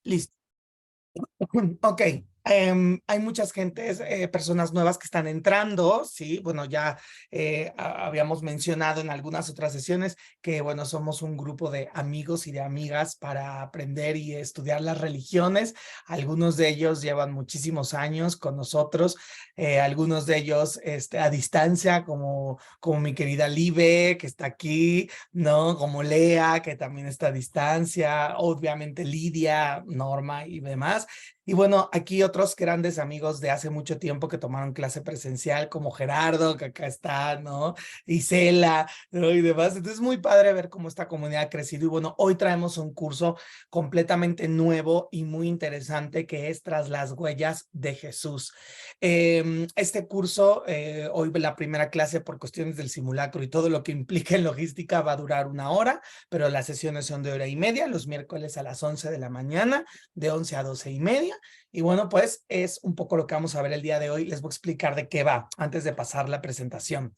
Listo. Ok. Hay muchas gentes, personas nuevas que están entrando, sí, bueno, ya habíamos mencionado en algunas otras sesiones que, bueno, somos un grupo de amigos y de amigas para aprender y estudiar las religiones. Algunos de ellos llevan muchísimos años con nosotros, algunos de ellos a distancia, como mi querida Libe, que está aquí, ¿no? Como Lea, que también está a distancia, obviamente Lidia, Norma y demás. Y bueno, aquí otros grandes amigos de hace mucho tiempo que tomaron clase presencial, como Gerardo, que acá está, ¿no? Isela, ¿no? Y demás. Entonces, muy padre ver cómo esta comunidad ha crecido. Y bueno, hoy traemos un curso completamente nuevo y muy interesante que es Tras las huellas de Jesús. Este curso, hoy la primera clase por cuestiones del simulacro y todo lo que implica en logística va a durar 1 hora, pero las sesiones son de 1 hora y media, los miércoles a las 11 de la mañana, de 11 a 12 y media. Y bueno, pues es un poco lo que vamos a ver el día de hoy. Les voy a explicar de qué va antes de pasar la presentación.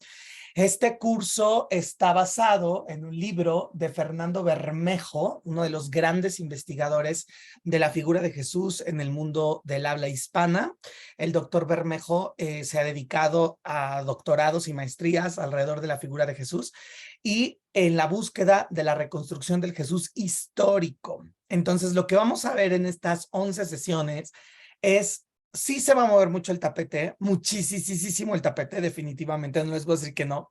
Este curso está basado en un libro de Fernando Bermejo, uno de los grandes investigadores de la figura de Jesús en el mundo del habla hispana. El doctor Bermejo se ha dedicado a doctorados y maestrías alrededor de la figura de Jesús y en la búsqueda de la reconstrucción del Jesús histórico. Entonces, lo que vamos a ver en estas 11 sesiones es sí se va a mover mucho el tapete, muchísimo el tapete, definitivamente, no les voy a decir que no,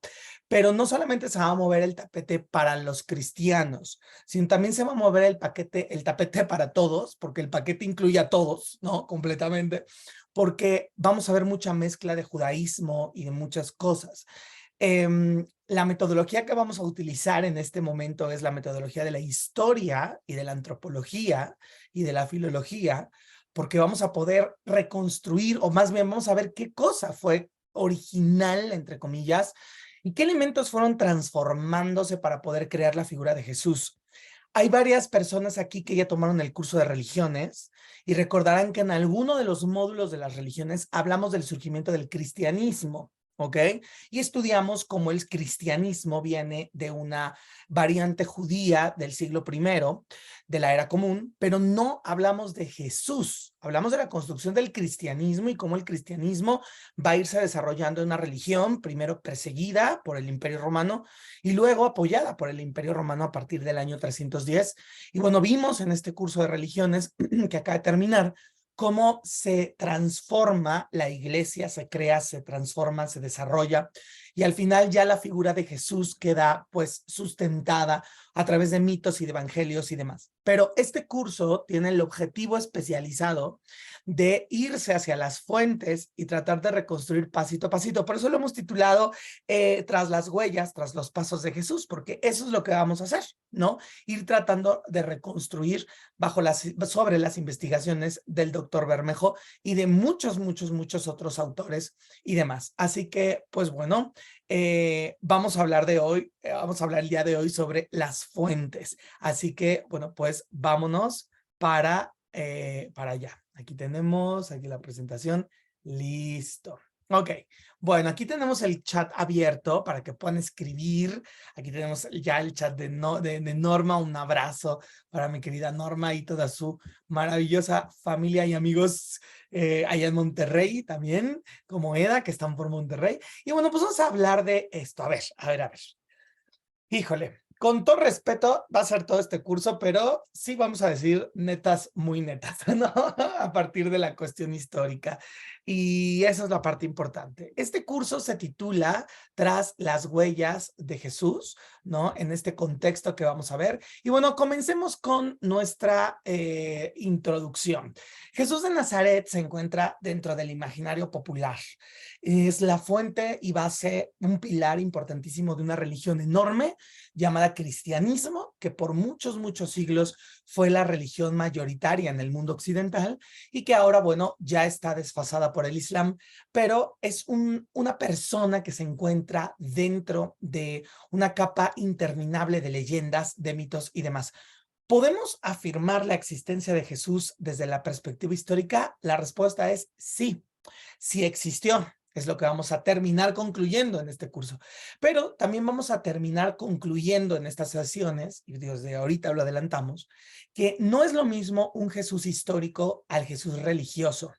pero no solamente se va a mover el tapete para los cristianos, sino también se va a mover el tapete para todos, porque el paquete incluye a todos, ¿no? Completamente, porque vamos a ver mucha mezcla de judaísmo y de muchas cosas. La metodología que vamos a utilizar en este momento es la metodología de la historia y de la antropología y de la filología, porque vamos a poder reconstruir, o más bien vamos a ver qué cosa fue original, entre comillas, y qué elementos fueron transformándose para poder crear la figura de Jesús. Hay varias personas aquí que ya tomaron el curso de religiones y recordarán que en alguno de los módulos de las religiones hablamos del surgimiento del cristianismo, ¿ok? Y estudiamos cómo el cristianismo viene de una variante judía del siglo I, de la era común, pero no hablamos de Jesús. Hablamos de la construcción del cristianismo y cómo el cristianismo va a irse desarrollando en una religión, primero perseguida por el Imperio Romano y luego apoyada por el Imperio Romano a partir del año 310. Y bueno, vimos en este curso de religiones que acaba de terminar cómo se transforma la iglesia, se crea, se transforma, se desarrolla, y al final ya la figura de Jesús queda pues sustentada a través de mitos y de evangelios y demás. Pero este curso tiene el objetivo especializado de irse hacia las fuentes y tratar de reconstruir pasito a pasito. Por eso lo hemos titulado Tras las huellas, tras los pasos de Jesús, porque eso es lo que vamos a hacer, ¿no? Ir tratando de reconstruir sobre las investigaciones del doctor Bermejo y de muchos otros autores y demás. Así que, pues bueno, vamos a hablar vamos a hablar el día de hoy sobre las fuentes. Así que, bueno, pues vámonos para allá. Aquí tenemos, aquí la presentación, listo. Ok, bueno, aquí tenemos el chat abierto para que puedan escribir. Aquí tenemos ya el chat de Norma. Un abrazo para mi querida Norma y toda su maravillosa familia y amigos allá en Monterrey también, como Eda, que están por Monterrey. Y bueno, pues vamos a hablar de esto. A ver. Híjole, con todo respeto, va a ser todo este curso, pero sí vamos a decir netas, muy netas, ¿no? A partir de la cuestión histórica. Y esa es la parte importante. Este curso se titula Tras las huellas de Jesús, ¿no? En este contexto que vamos a ver. Y bueno, comencemos con nuestra introducción. Jesús de Nazaret se encuentra dentro del imaginario popular. Es la fuente y base, un pilar importantísimo de una religión enorme llamada cristianismo, que por muchos siglos fue la religión mayoritaria en el mundo occidental y que ahora, bueno, ya está desfasada por el Islam, pero es una persona que se encuentra dentro de una capa interminable de leyendas, de mitos y demás. ¿Podemos afirmar la existencia de Jesús desde la perspectiva histórica? La respuesta es sí, sí existió. Es lo que vamos a terminar concluyendo en este curso. Pero también vamos a terminar concluyendo en estas sesiones, y desde ahorita lo adelantamos, que no es lo mismo un Jesús histórico al Jesús religioso.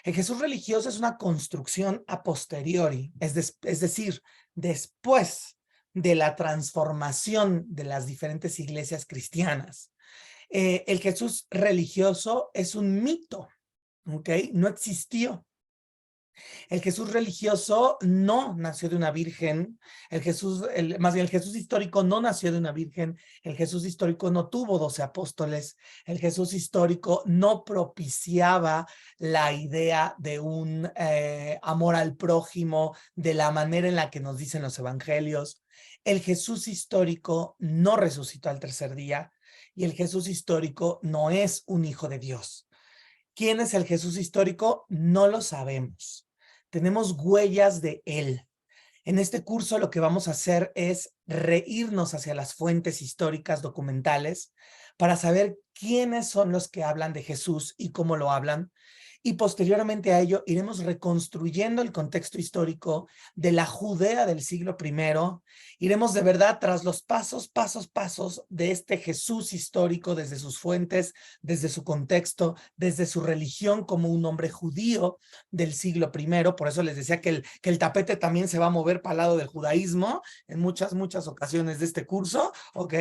El Jesús religioso es una construcción a posteriori, es decir, después de la transformación de las diferentes iglesias cristianas. El Jesús religioso es un mito, ¿ok? No existió. El Jesús religioso no nació de una virgen, más bien el Jesús histórico no nació de una virgen, el Jesús histórico no tuvo 12 apóstoles, el Jesús histórico no propiciaba la idea de un amor al prójimo de la manera en la que nos dicen los evangelios. El Jesús histórico no resucitó al tercer día y el Jesús histórico no es un hijo de Dios. ¿Quién es el Jesús histórico? No lo sabemos. Tenemos huellas de él. En este curso lo que vamos a hacer es reírnos hacia las fuentes históricas documentales para saber quiénes son los que hablan de Jesús y cómo lo hablan. Y posteriormente a ello iremos reconstruyendo el contexto histórico de la Judea del siglo I. Iremos de verdad tras los pasos de este Jesús histórico desde sus fuentes, desde su contexto, desde su religión como un hombre judío del siglo I. Por eso les decía que el tapete también se va a mover para el lado del judaísmo en muchas ocasiones de este curso, ¿ok?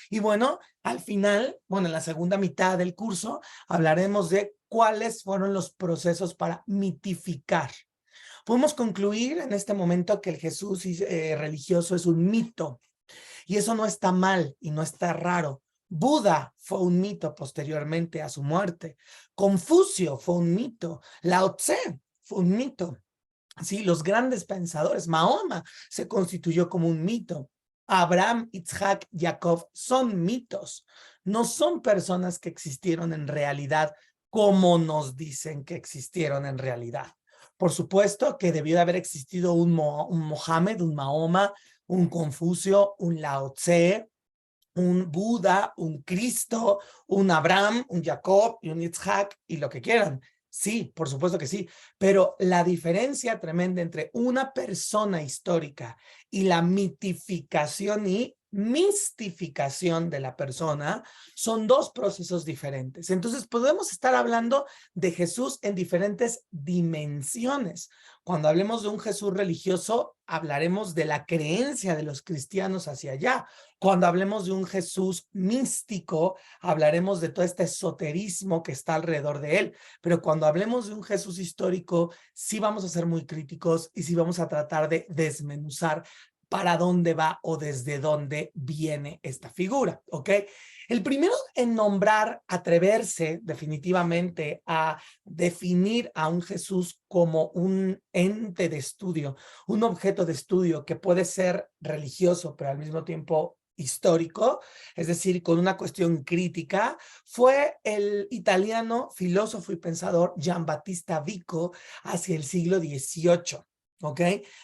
Y bueno, al final, bueno, en la segunda mitad del curso hablaremos de cuáles fueron los procesos para mitificar. Podemos concluir en este momento que el Jesús religioso es un mito, y eso no está mal y no está raro. Buda fue un mito posteriormente a su muerte. Confucio fue un mito. Lao Tse fue un mito. Sí, los grandes pensadores, Mahoma se constituyó como un mito. Abraham, Isaac, Jacob son mitos. No son personas que existieron en realidad como nos dicen que existieron en realidad. Por supuesto que debió de haber existido un Mohammed, un Mahoma, un Confucio, un Lao Tse, un Buda, un Cristo, un Abraham, un Jacob y un Isaac y lo que quieran. Sí, por supuesto que sí, pero la diferencia tremenda entre una persona histórica y la mitificación y mistificación de la persona son dos procesos diferentes. Entonces podemos estar hablando de Jesús en diferentes dimensiones. Cuando hablemos de un Jesús religioso, hablaremos de la creencia de los cristianos hacia allá. Cuando hablemos de un Jesús místico, hablaremos de todo este esoterismo que está alrededor de él. Pero cuando hablemos de un Jesús histórico, sí vamos a ser muy críticos y sí vamos a tratar de desmenuzar para dónde va o desde dónde viene esta figura, ¿ok? El primero en nombrar, atreverse definitivamente a definir a un Jesús como un ente de estudio, un objeto de estudio que puede ser religioso, pero al mismo tiempo histórico, es decir, con una cuestión crítica, fue el italiano filósofo y pensador Giambattista Vico hacia el siglo XVIII. ¿Ok?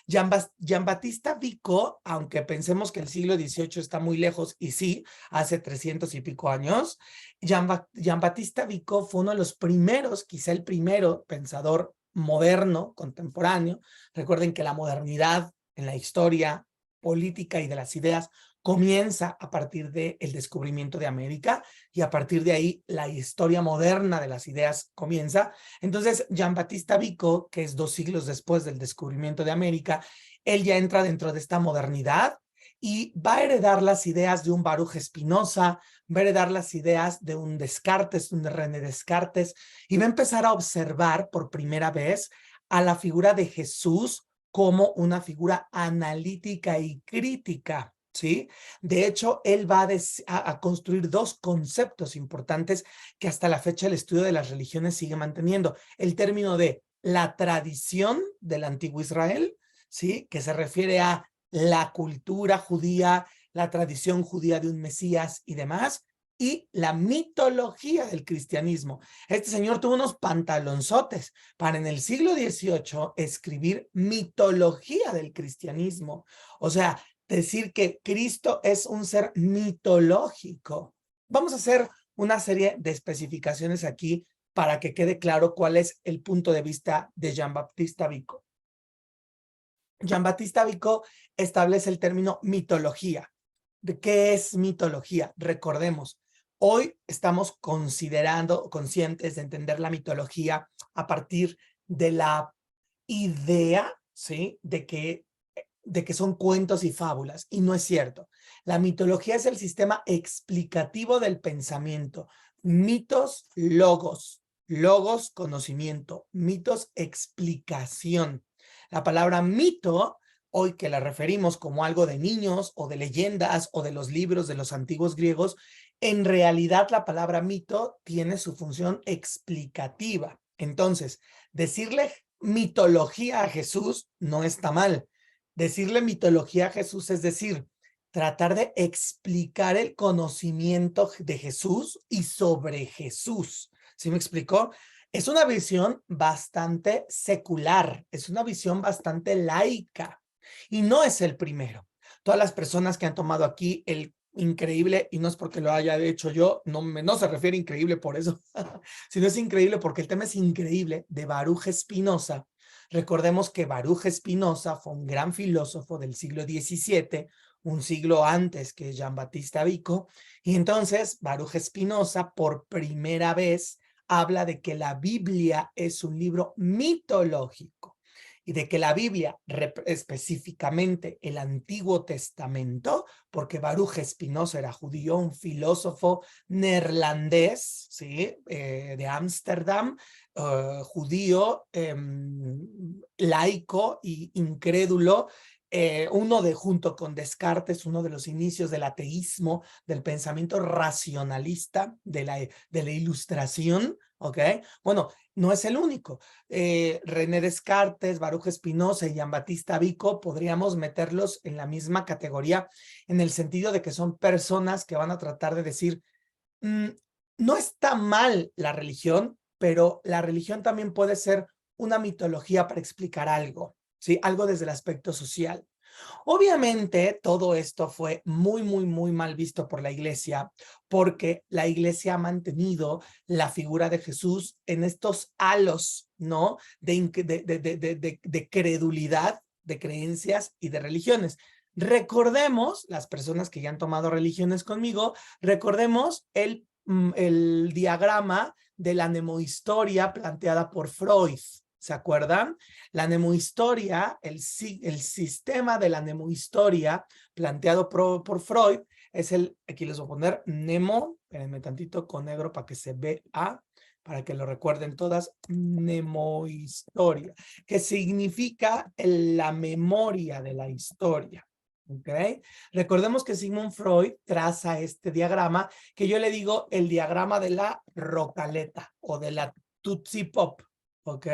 Giambattista Vico, aunque pensemos que el siglo XVIII está muy lejos, y sí, hace 300 y pico años, Giambattista Vico fue uno de los primeros, quizá el primero pensador moderno, contemporáneo. Recuerden que la modernidad en la historia política y de las ideas comienza a partir del descubrimiento de América, y a partir de ahí la historia moderna de las ideas comienza. Entonces, Giambattista Vico, que es 2 siglos después del descubrimiento de América, él ya entra dentro de esta modernidad y va a heredar las ideas de un Baruch Spinoza, va a heredar las ideas de un Descartes, un René Descartes, y va a empezar a observar por primera vez a la figura de Jesús como una figura analítica y crítica. ¿Sí? De hecho, él va a construir 2 conceptos importantes que hasta la fecha el estudio de las religiones sigue manteniendo. El término de la tradición del antiguo Israel, ¿sí? Que se refiere a la cultura judía, la tradición judía de un Mesías y demás, y la mitología del cristianismo. Este señor tuvo unos pantalonzotes para en el siglo XVIII escribir mitología del cristianismo. O sea, decir que Cristo es un ser mitológico. Vamos a hacer una serie de especificaciones aquí para que quede claro cuál es el punto de vista de Giambattista Vico. Jean-Baptiste Vico establece el término mitología. ¿De qué es mitología? Recordemos, hoy estamos considerando, conscientes de entender la mitología a partir de la idea, ¿sí? De que son cuentos y fábulas, y no es cierto. La mitología es el sistema explicativo del pensamiento. Mitos, logos. Logos, conocimiento. Mitos, explicación. La palabra mito, hoy que la referimos como algo de niños o de leyendas o de los libros de los antiguos griegos, en realidad la palabra mito tiene su función explicativa. Entonces, decirle mitología a Jesús no está mal. Decirle mitología a Jesús es decir, tratar de explicar el conocimiento de Jesús y sobre Jesús. ¿Sí me explicó? Es una visión bastante secular, es una visión bastante laica y no es el primero. Todas las personas que han tomado aquí el increíble, y no es porque lo haya hecho yo, no se refiere increíble por eso, sino es increíble porque el tema es increíble, de Baruch Spinoza. Recordemos que Baruch Spinoza fue un gran filósofo del siglo XVII, un siglo antes que Jean-Baptiste Vico, y entonces Baruch Spinoza por primera vez habla de que la Biblia es un libro mitológico y de que la Biblia, específicamente el Antiguo Testamento, porque Baruch Spinoza era judío, un filósofo neerlandés, ¿sí? De Ámsterdam, judío, laico y incrédulo, junto con Descartes, uno de los inicios del ateísmo, del pensamiento racionalista, de la ilustración, ¿ok? Bueno, no es el único. René Descartes, Baruch Spinoza y Jean-Baptiste Vico podríamos meterlos en la misma categoría en el sentido de que son personas que van a tratar de decir, no está mal la religión, pero la religión también puede ser una mitología para explicar algo, ¿sí? Algo desde el aspecto social. Obviamente, todo esto fue muy mal visto por la iglesia, porque la iglesia ha mantenido la figura de Jesús en estos halos, ¿no? De credulidad, de creencias y de religiones. Recordemos, las personas que ya han tomado religiones conmigo, recordemos el diagrama de la mnemohistoria planteada por Freud. ¿Se acuerdan? La mnemohistoria, el sistema de la mnemohistoria planteado por Freud es aquí les voy a poner mnemo, espérenme tantito con negro para que se vea, para que lo recuerden todas, mnemohistoria, que significa la memoria de la historia. ¿Ok? Recordemos que Sigmund Freud traza este diagrama que yo le digo el diagrama de la rocaleta o de la Tootsie Pop. ¿Ok?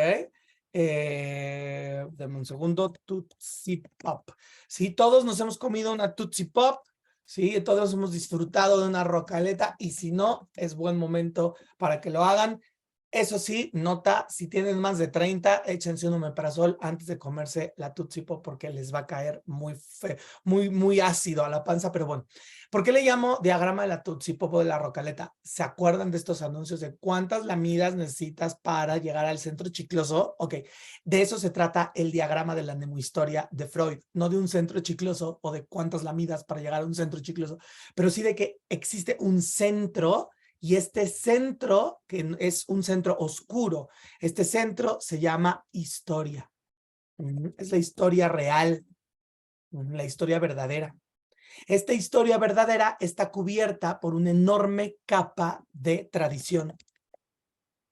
Dame un segundo, Tootsie Pop. Sí, todos nos hemos comido una Tootsie Pop, sí, todos hemos disfrutado de una rocaleta y si no, es buen momento para que lo hagan. Eso sí, nota, si tienen más de 30, échense un omeprazol antes de comerse la Tootsie Pop porque les va a caer muy feo, muy ácido a la panza, pero bueno. ¿Por qué le llamo diagrama de la Tootsie Pop o de la rocaleta? ¿Se acuerdan de estos anuncios de cuántas lamidas necesitas para llegar al centro chicloso? Ok, de eso se trata el diagrama de la mnemohistoria de Freud, no de un centro chicloso o de cuántas lamidas para llegar a un centro chicloso, pero sí de que existe un centro. Y este centro, que es un centro oscuro, este centro se llama historia. Es la historia real, la historia verdadera. Esta historia verdadera está cubierta por una enorme capa de tradición,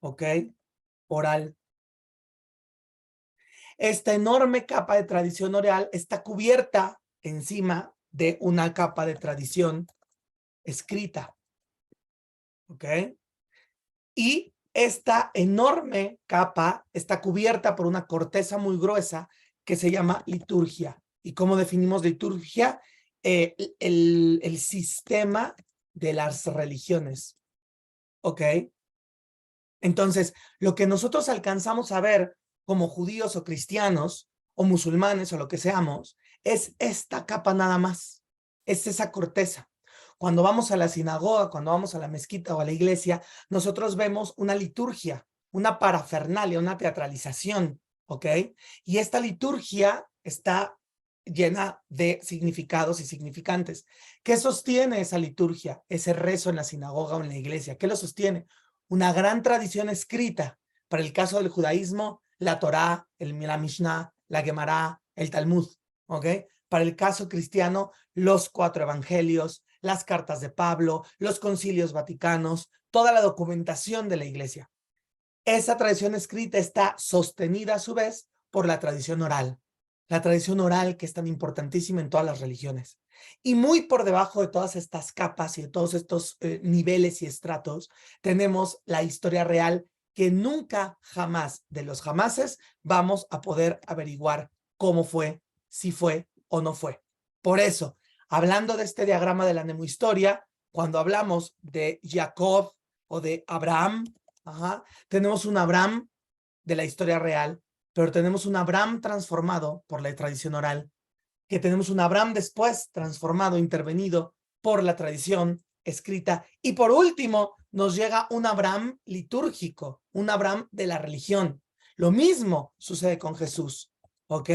¿ok? Oral. Esta enorme capa de tradición oral está cubierta encima de una capa de tradición escrita, ¿ok? Y esta enorme capa está cubierta por una corteza muy gruesa que se llama liturgia. ¿Y cómo definimos liturgia? El sistema de las religiones. ¿Ok? Entonces, lo que nosotros alcanzamos a ver como judíos o cristianos o musulmanes o lo que seamos, es esta capa nada más. Es esa corteza. Cuando vamos a la sinagoga, cuando vamos a la mezquita o a la iglesia, nosotros vemos una liturgia, una parafernalia, una teatralización, ¿ok? Y esta liturgia está llena de significados y significantes. ¿Qué sostiene esa liturgia, ese rezo en la sinagoga o en la iglesia? ¿Qué lo sostiene? Una gran tradición escrita. Para el caso del judaísmo, la Torá, la Mishnah, la Gemara, el Talmud, ¿ok? Para el caso cristiano, los 4 evangelios, las cartas de Pablo, los concilios vaticanos, toda la documentación de la iglesia. Esa tradición escrita está sostenida a su vez por la tradición oral. La tradición oral que es tan importantísima en todas las religiones. Y muy por debajo de todas estas capas y de todos estos niveles y estratos, tenemos la historia real que nunca jamás de los jamases vamos a poder averiguar cómo fue, si fue o no fue. Por eso, hablando de este diagrama de la nemohistoria, cuando hablamos de Jacob o de Abraham, tenemos un Abraham de la historia real, pero tenemos un Abraham transformado por la tradición oral, que tenemos un Abraham después transformado, intervenido por la tradición escrita, y por último nos llega un Abraham litúrgico, un Abraham de la religión. Lo mismo sucede con Jesús, ¿ok?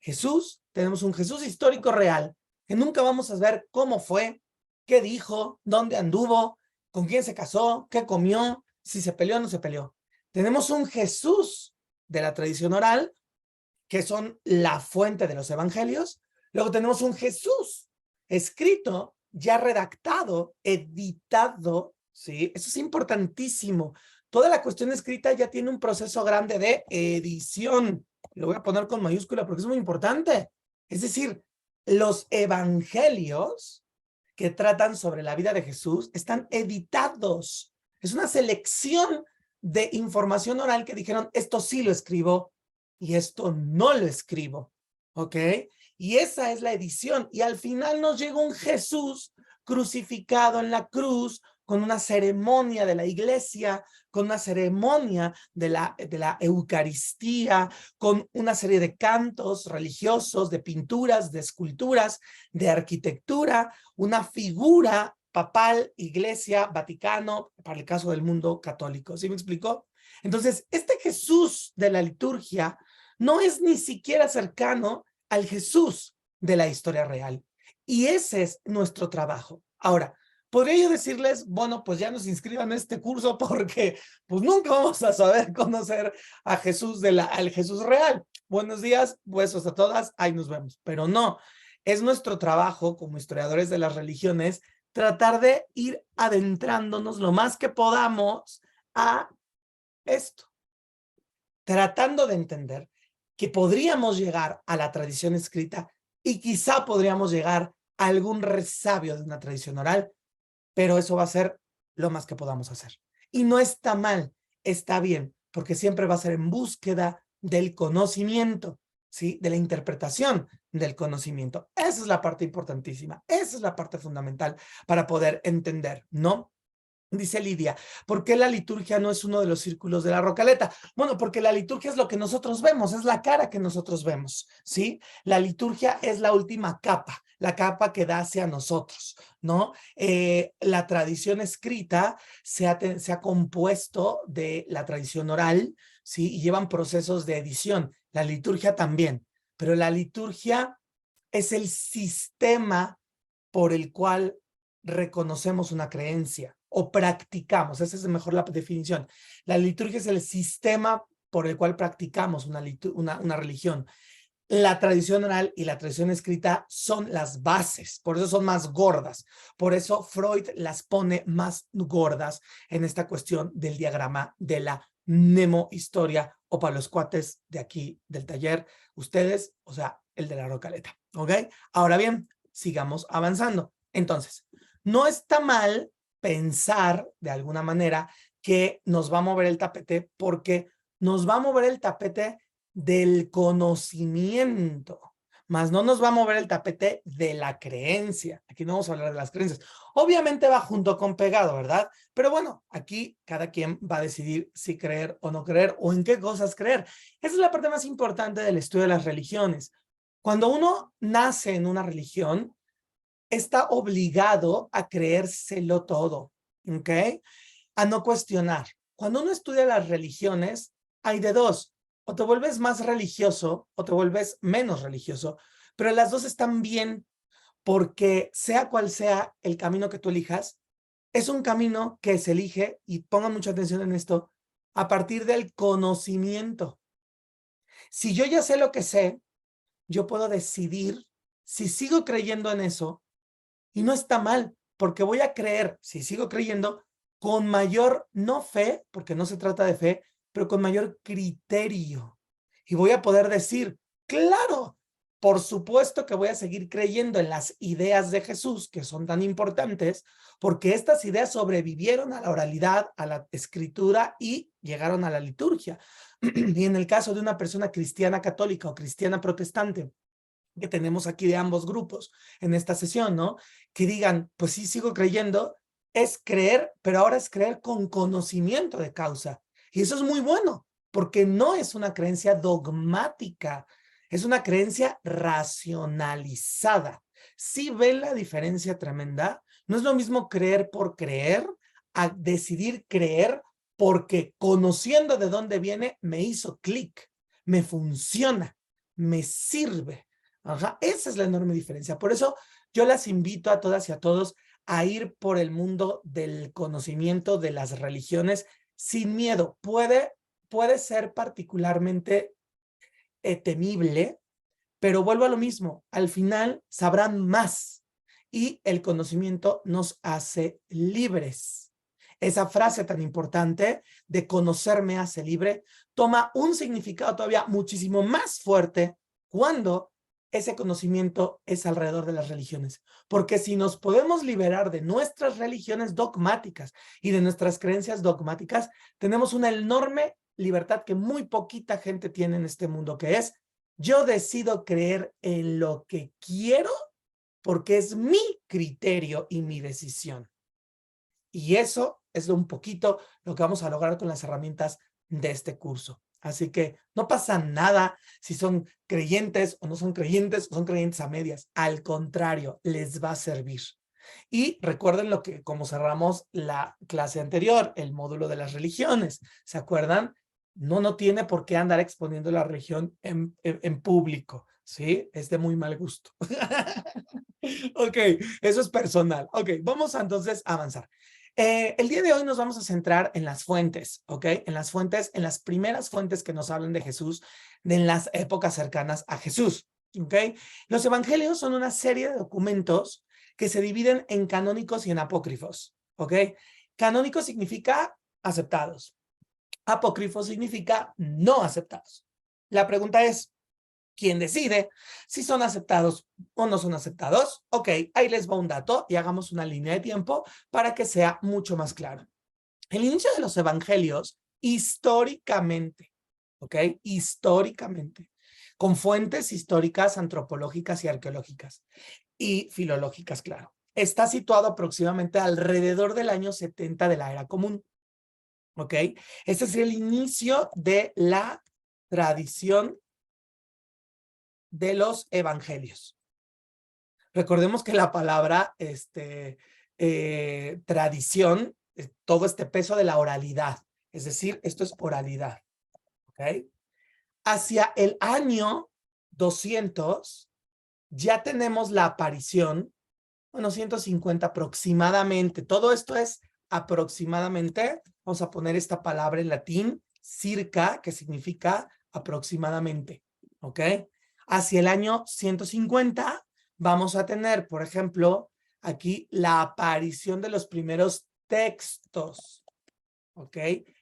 Jesús, tenemos un Jesús histórico real, que nunca vamos a ver cómo fue, qué dijo, dónde anduvo, con quién se casó, qué comió, si se peleó o no se peleó. Tenemos un Jesús de la tradición oral, que son la fuente de los evangelios. Luego tenemos un Jesús escrito, ya redactado, editado, ¿sí? Eso es importantísimo. Toda la cuestión escrita ya tiene un proceso grande de edición. Lo voy a poner con mayúscula porque es muy importante. Es decir, los evangelios que tratan sobre la vida de Jesús están editados. Es una selección de información oral que dijeron, esto sí lo escribo y esto no lo escribo, ¿ok? Y esa es la edición. Y al final nos llega un Jesús crucificado en la cruz, con una ceremonia de la iglesia, con una ceremonia de la Eucaristía, con una serie de cantos religiosos, de pinturas, de esculturas, de arquitectura, una figura papal, iglesia, Vaticano, para el caso del mundo católico. ¿Sí me explicó? Entonces, este Jesús de la liturgia no es ni siquiera cercano al Jesús de la historia real. Y ese es nuestro trabajo. Ahora, podría yo decirles, bueno, pues ya nos inscriban en este curso porque pues nunca vamos a saber conocer a Jesús al Jesús real. Buenos días, besos a todas, ahí nos vemos. Pero no, es nuestro trabajo como historiadores de las religiones tratar de ir adentrándonos lo más que podamos a esto, tratando de entender que podríamos llegar a la tradición escrita y quizá podríamos llegar a algún resabio de una tradición oral, pero eso va a ser lo más que podamos hacer. Y no está mal, está bien, porque siempre va a ser en búsqueda del conocimiento, ¿sí? De la interpretación del conocimiento. Esa es la parte importantísima, esa es la parte fundamental para poder entender, ¿no? Dice Lidia, ¿por qué la liturgia no es uno de los círculos de la rocaleta? Bueno, porque la liturgia es lo que nosotros vemos, es la cara que nosotros vemos, ¿sí? La liturgia es la última capa, la capa que da hacia nosotros, ¿no? La tradición escrita se ha compuesto de la tradición oral, ¿sí? Y llevan procesos de edición. La liturgia también, pero la liturgia es el sistema por el cual reconocemos una creencia o practicamos, esa es mejor la definición. La liturgia es el sistema por el cual practicamos una religión. La tradición oral y la tradición escrita son las bases, por eso son más gordas. Por eso Freud las pone más gordas en esta cuestión del diagrama de la nemohistoria, o para los cuates de aquí del taller, ustedes, o sea, el de la rocaleta, ¿ok? Ahora bien, sigamos avanzando. Entonces, no está mal pensar de alguna manera que nos va a mover el tapete, porque nos va a mover el tapete del conocimiento, más no nos va a mover el tapete de la creencia. Aquí no vamos a hablar de las creencias. Obviamente va junto con pegado, ¿verdad? Pero bueno, aquí cada quien va a decidir si creer o no creer o en qué cosas creer. Esa es la parte más importante del estudio de las religiones. Cuando uno nace en una religión, está obligado a creérselo todo, ¿ok? A no cuestionar. Cuando uno estudia las religiones, hay de dos. o te vuelves más religioso o te vuelves menos religioso, pero las dos están bien porque sea cual sea el camino que tú elijas, es un camino que se elige, y pongan mucha atención en esto, a partir del conocimiento. Si yo ya sé lo que sé, yo puedo decidir si sigo creyendo en eso, y no está mal, porque voy a creer, si sigo creyendo, con mayor, no fe, porque no se trata de fe, pero con mayor criterio. Y voy a poder decir, claro, por supuesto que voy a seguir creyendo en las ideas de Jesús, que son tan importantes, porque estas ideas sobrevivieron a la oralidad, a la escritura y llegaron a la liturgia. Y en el caso de una persona cristiana católica o cristiana protestante, que tenemos aquí de ambos grupos en esta sesión, ¿no? Que digan, pues sí, sigo creyendo, es creer, pero ahora es creer con conocimiento de causa. Y eso es muy bueno, porque no es una creencia dogmática, es una creencia racionalizada. ¿Sí ven la diferencia tremenda? No es lo mismo creer por creer a decidir creer porque conociendo de dónde viene me hizo clic, me funciona, me sirve. Ajá, esa es la enorme diferencia. Por eso yo las invito a todas y a todos a ir por el mundo del conocimiento de las religiones sin miedo. Puede ser particularmente temible, pero vuelvo a lo mismo. Al final sabrán más y el conocimiento nos hace libres. Esa frase tan importante de conocer me hace libre toma un significado todavía muchísimo más fuerte cuando ese conocimiento es alrededor de las religiones. Porque si nos podemos liberar de nuestras religiones dogmáticas y de nuestras creencias dogmáticas, tenemos una enorme libertad que muy poquita gente tiene en este mundo, que es: yo decido creer en lo que quiero porque es mi criterio y mi decisión. Y eso es un poquito lo que vamos a lograr con las herramientas de este curso. Así que no pasa nada si son creyentes o no son creyentes o son creyentes a medias. Al contrario, les va a servir. Y recuerden lo que, como cerramos la clase anterior, el módulo de las religiones. ¿Se acuerdan? No tiene por qué andar exponiendo la religión en público, ¿sí? Es de muy mal gusto. Ok, eso es personal. Ok, vamos entonces a avanzar. El día de hoy nos vamos a centrar en las fuentes, ¿ok? En las fuentes, en las primeras fuentes que nos hablan de Jesús, en las épocas cercanas a Jesús, ¿ok? Los evangelios son una serie de documentos que se dividen en canónicos y en apócrifos, ¿ok? Canónicos significa aceptados. Apócrifos significa no aceptados. La pregunta es, ¿quién decide si son aceptados o no son aceptados? Ok, ahí les va un dato y hagamos una línea de tiempo para que sea mucho más claro. El inicio de los evangelios, históricamente, ¿ok? Históricamente, con fuentes históricas, antropológicas y arqueológicas y filológicas, claro. Está situado aproximadamente alrededor del año 70 de la era común, ¿ok? Este es el inicio de la tradición de los evangelios. Recordemos que la palabra tradición, todo este peso de la oralidad, es decir, esto es oralidad, ¿ok? Hacia el año 200 ya tenemos la aparición, bueno, 150 aproximadamente, todo esto es aproximadamente, vamos a poner esta palabra en latín, circa, que significa aproximadamente, ¿ok? Hacia el año 150 vamos a tener, por ejemplo, aquí la aparición de los primeros textos, ¿ok?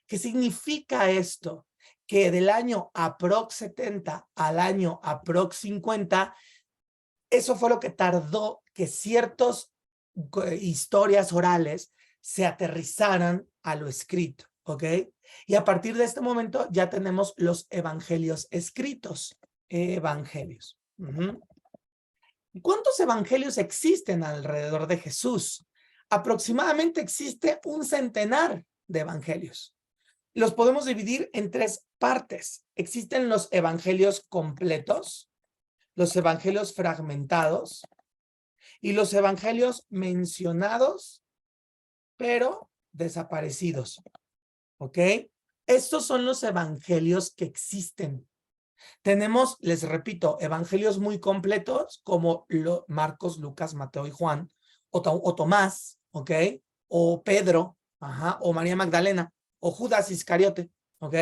¿Qué significa esto? Que del año aprox 70 al año aprox 50, eso fue lo que tardó que ciertas historias orales se aterrizaran a lo escrito, ¿ok? Y a partir de este momento ya tenemos los evangelios escritos. Evangelios. ¿Cuántos evangelios existen alrededor de Jesús? Aproximadamente existe un centenar de evangelios. Los podemos dividir en tres partes. Existen los evangelios completos, los evangelios fragmentados y los evangelios mencionados, pero desaparecidos. ¿Ok? Estos son los evangelios que existen. Tenemos, les repito, evangelios muy completos como Marcos, Lucas, Mateo y Juan, o Tomás, ¿ok? O Pedro, ajá, o María Magdalena, o Judas Iscariote, ¿ok?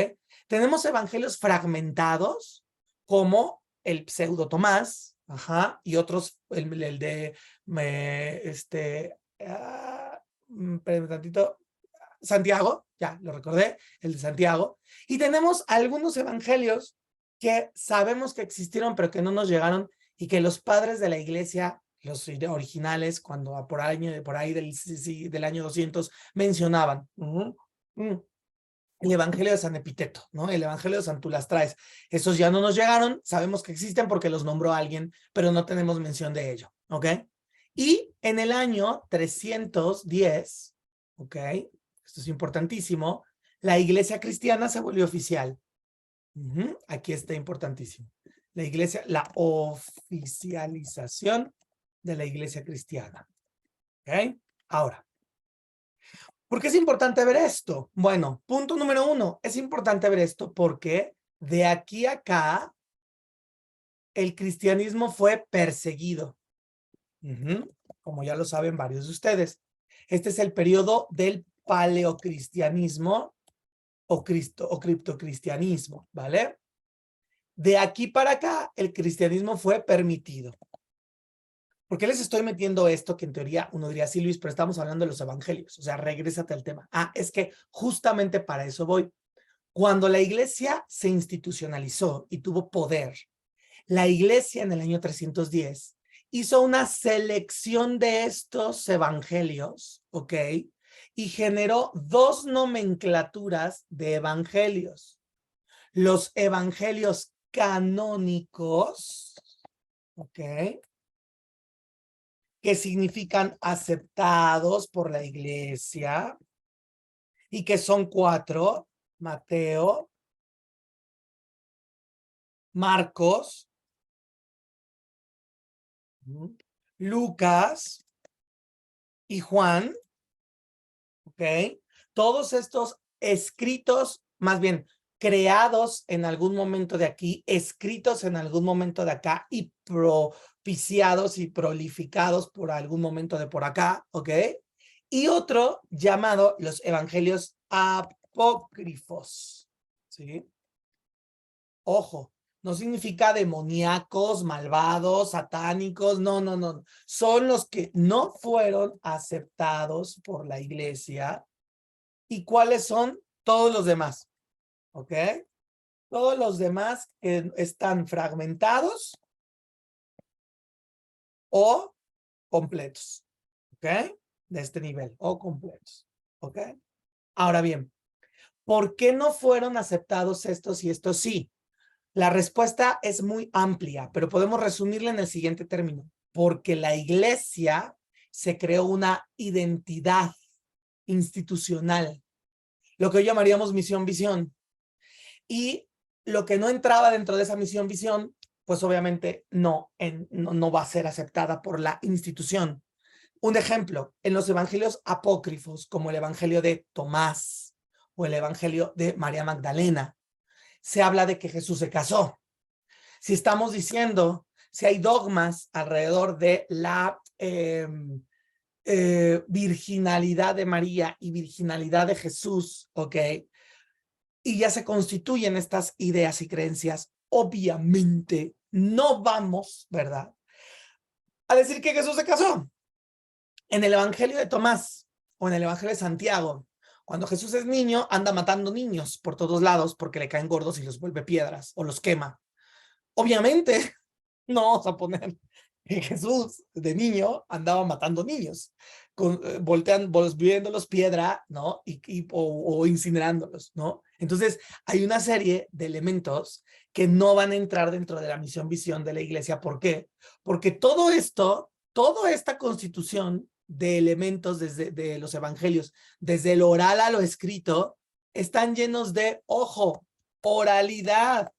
Tenemos evangelios fragmentados como el pseudo Tomás, ajá, y otros, el de, espérame tantito, Santiago, ya lo recordé, el de Santiago, y tenemos algunos evangelios que sabemos que existieron, pero que no nos llegaron y que los padres de la iglesia, los originales, cuando por ahí del año 200, mencionaban. El evangelio de San Epiteto, ¿no? El evangelio de San Tú las traes. Esos ya no nos llegaron, sabemos que existen porque los nombró alguien, pero no tenemos mención de ello, ¿ok? Y en el año 310, ¿ok? Esto es importantísimo, la iglesia cristiana se volvió oficial. Aquí está importantísimo. La iglesia, la oficialización de la iglesia cristiana. ¿Ok? Ahora, ¿por qué es importante ver esto? Bueno, punto número 1, es importante ver esto porque de aquí a acá el cristianismo fue perseguido. Como ya lo saben varios de ustedes. Este es el periodo del paleocristianismo o criptocristianismo, ¿vale? De aquí para acá, el cristianismo fue permitido. ¿Por qué les estoy metiendo esto? Que en teoría uno diría, sí, Luis, pero estamos hablando de los evangelios. O sea, regrésate al tema. Es que justamente para eso voy. Cuando la iglesia se institucionalizó y tuvo poder, la iglesia en el año 310 hizo una selección de estos evangelios, ¿ok? Y generó dos nomenclaturas de evangelios. Los evangelios canónicos, ¿ok? Que significan aceptados por la iglesia y que son 4, Mateo, Marcos, Lucas y Juan, ¿ok? Todos estos escritos, más bien creados en algún momento de aquí, escritos en algún momento de acá y propiciados y prolificados por algún momento de por acá, ¿ok? Y otro llamado los evangelios apócrifos, ¿sí? Ojo, no significa demoníacos, malvados, satánicos, no, no, no. Son los que no fueron aceptados por la iglesia. ¿Y cuáles son? Todos los demás, ¿ok? Todos los demás que están fragmentados o completos, ¿ok? De este nivel, o completos, ¿ok? Ahora bien, ¿por qué no fueron aceptados estos y estos sí? La respuesta es muy amplia, pero podemos resumirla en el siguiente término. Porque la iglesia se creó una identidad institucional, lo que hoy llamaríamos misión-visión. Y lo que no entraba dentro de esa misión-visión, pues obviamente no va a ser aceptada por la institución. Un ejemplo, en los evangelios apócrifos, como el evangelio de Tomás o el evangelio de María Magdalena, se habla de que Jesús se casó. Si estamos diciendo, si hay dogmas alrededor de la virginalidad de María y virginalidad de Jesús, ¿ok? Y ya se constituyen estas ideas y creencias, obviamente no vamos, ¿verdad?, a decir que Jesús se casó. En el evangelio de Tomás o en el evangelio de Santiago, cuando Jesús es niño, anda matando niños por todos lados porque le caen gordos y los vuelve piedras o los quema. Obviamente, no vamos a poner que Jesús de niño andaba matando niños, volviéndolos piedra, ¿no? O incinerándolos, ¿no? Entonces, hay una serie de elementos que no van a entrar dentro de la misión-visión de la iglesia. ¿Por qué? Porque todo esto, toda esta constitución de elementos de los evangelios, desde lo oral a lo escrito, están llenos de, ojo, oralidad.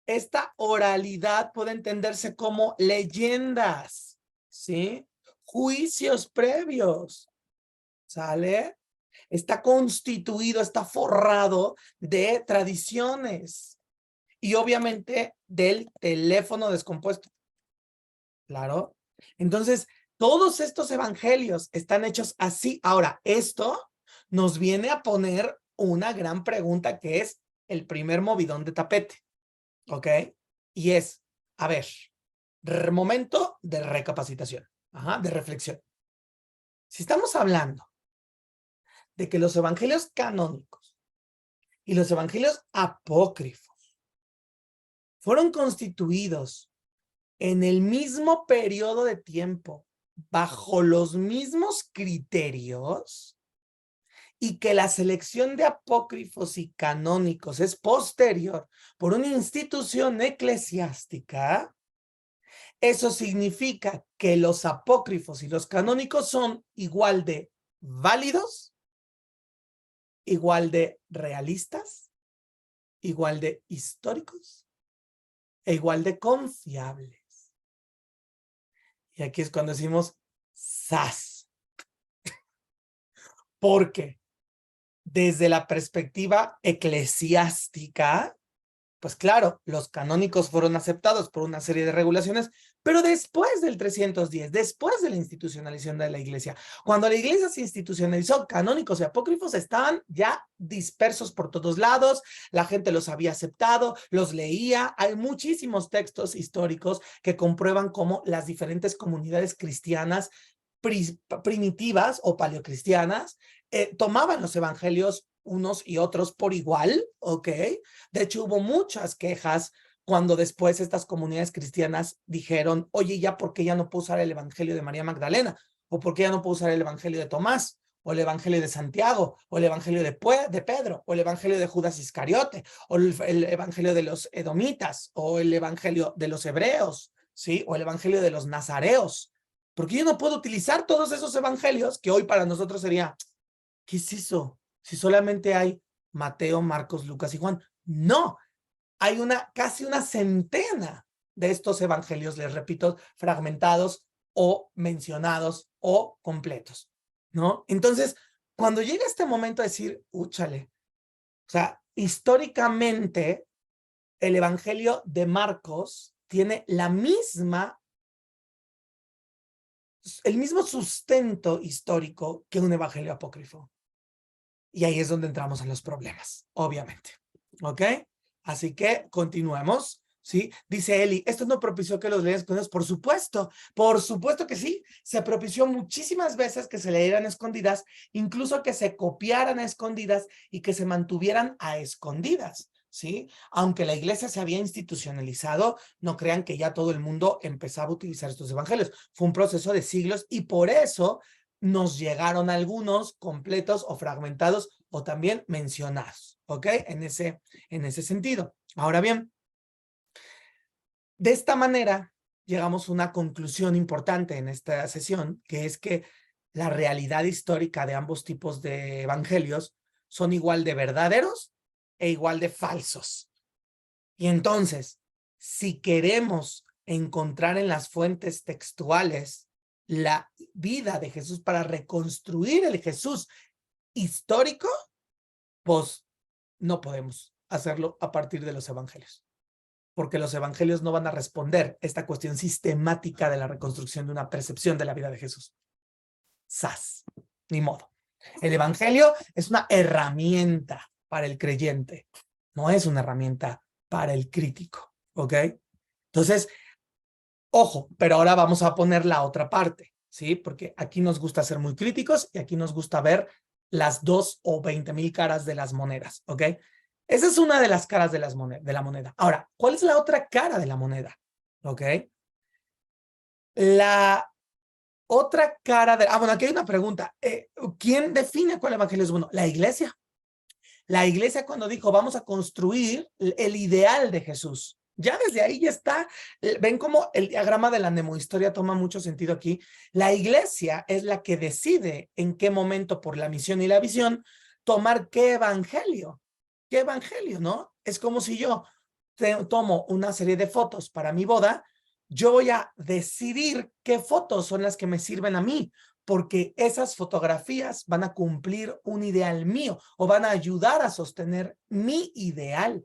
Esta oralidad puede entenderse como leyendas, ¿sí? Juicios previos, ¿sale? está constituido, está forrado de tradiciones y obviamente del teléfono descompuesto. Claro. Entonces, todos estos evangelios están hechos así. Ahora, esto nos viene a poner una gran pregunta que es el primer movidón de tapete, ¿ok? Y es, a ver, momento de recapacitación, de reflexión. Si estamos hablando de que los evangelios canónicos y los evangelios apócrifos fueron constituidos en el mismo periodo de tiempo, bajo los mismos criterios, y que la selección de apócrifos y canónicos es posterior por una institución eclesiástica, eso significa que los apócrifos y los canónicos son igual de válidos, igual de realistas, igual de históricos e igual de confiables. Y aquí es cuando decimos ¡zas! Porque desde la perspectiva eclesiástica, pues claro, los canónicos fueron aceptados por una serie de regulaciones, pero después del 310, después de la institucionalización de la iglesia. Cuando la iglesia se institucionalizó, canónicos y apócrifos estaban ya dispersos por todos lados, la gente los había aceptado, los leía. Hay muchísimos textos históricos que comprueban cómo las diferentes comunidades cristianas primitivas o paleocristianas tomaban los evangelios unos y otros por igual, ¿ok? De hecho, hubo muchas quejas cuando después estas comunidades cristianas dijeron, oye, ¿ya por qué ya no puedo usar el evangelio de María Magdalena? ¿O por qué ya no puedo usar el evangelio de Tomás? ¿O el evangelio de Santiago? ¿O el evangelio de Pedro? ¿O el evangelio de Judas Iscariote? ¿O el evangelio de los edomitas? ¿O el evangelio de los hebreos? ¿Sí? ¿O el evangelio de los nazareos? Porque yo no puedo utilizar todos esos evangelios que hoy para nosotros sería, ¿qué es eso? Si solamente hay Mateo, Marcos, Lucas y Juan. No, hay casi una centena de estos evangelios, les repito, fragmentados o mencionados o completos, ¿no? Entonces, cuando llega este momento de decir, úchale, o sea, históricamente el evangelio de Marcos tiene el mismo sustento histórico que un evangelio apócrifo. Y ahí es donde entramos en los problemas, obviamente. ¿Ok? Así que continuemos. ¿Sí? Dice Eli, ¿esto no propició que los lean escondidas? Por supuesto que sí. Se propició muchísimas veces que se leyeran escondidas, incluso que se copiaran a escondidas y que se mantuvieran a escondidas. ¿Sí? Aunque la iglesia se había institucionalizado, no crean que ya todo el mundo empezaba a utilizar estos evangelios. Fue un proceso de siglos y por eso nos llegaron algunos completos o fragmentados o también mencionados, ¿ok? En ese sentido. Ahora bien, de esta manera llegamos a una conclusión importante en esta sesión, que es que la realidad histórica de ambos tipos de evangelios son igual de verdaderos e igual de falsos. Y entonces, si queremos encontrar en las fuentes textuales la vida de Jesús para reconstruir el Jesús histórico, pues no podemos hacerlo a partir de los evangelios, porque los evangelios no van a responder esta cuestión sistemática de la reconstrucción de una percepción de la vida de Jesús. ¡Sas! Ni modo. El evangelio es una herramienta para el creyente, no es una herramienta para el crítico, ¿ok? Entonces, ojo, pero ahora vamos a poner la otra parte, ¿sí? Porque aquí nos gusta ser muy críticos y aquí nos gusta ver las 2 o 20,000 caras de las monedas, ¿ok? Esa es una de las caras de la moneda. Ahora, ¿cuál es la otra cara de la moneda? ¿Ok? La otra cara de... bueno, aquí hay una pregunta. ¿Quién define cuál evangelio es bueno? La iglesia. La iglesia cuando dijo, vamos a construir el ideal de Jesús. Ya desde ahí ya está. Ven cómo el diagrama de la mnemohistoria toma mucho sentido aquí. La iglesia es la que decide en qué momento, por la misión y la visión, tomar qué evangelio. ¿Qué evangelio, no? Es como si yo tomo una serie de fotos para mi boda, yo voy a decidir qué fotos son las que me sirven a mí, porque esas fotografías van a cumplir un ideal mío o van a ayudar a sostener mi ideal.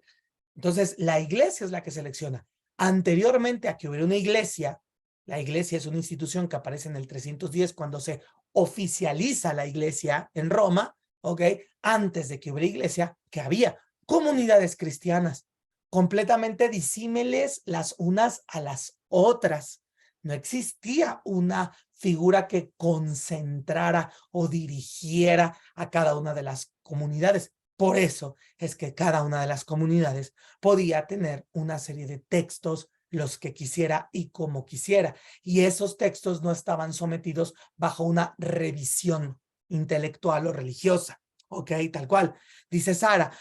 Entonces, la iglesia es la que selecciona. Anteriormente a que hubiera una iglesia, la iglesia es una institución que aparece en el 310 cuando se oficializa la iglesia en Roma, ¿ok? Antes de que hubiera iglesia, que había comunidades cristianas completamente disímiles las unas a las otras. No existía una figura que concentrara o dirigiera a cada una de las comunidades. Por eso es que cada una de las comunidades podía tener una serie de textos, los que quisiera y como quisiera. Y esos textos no estaban sometidos bajo una revisión intelectual o religiosa. Ok, tal cual. Dice Sara,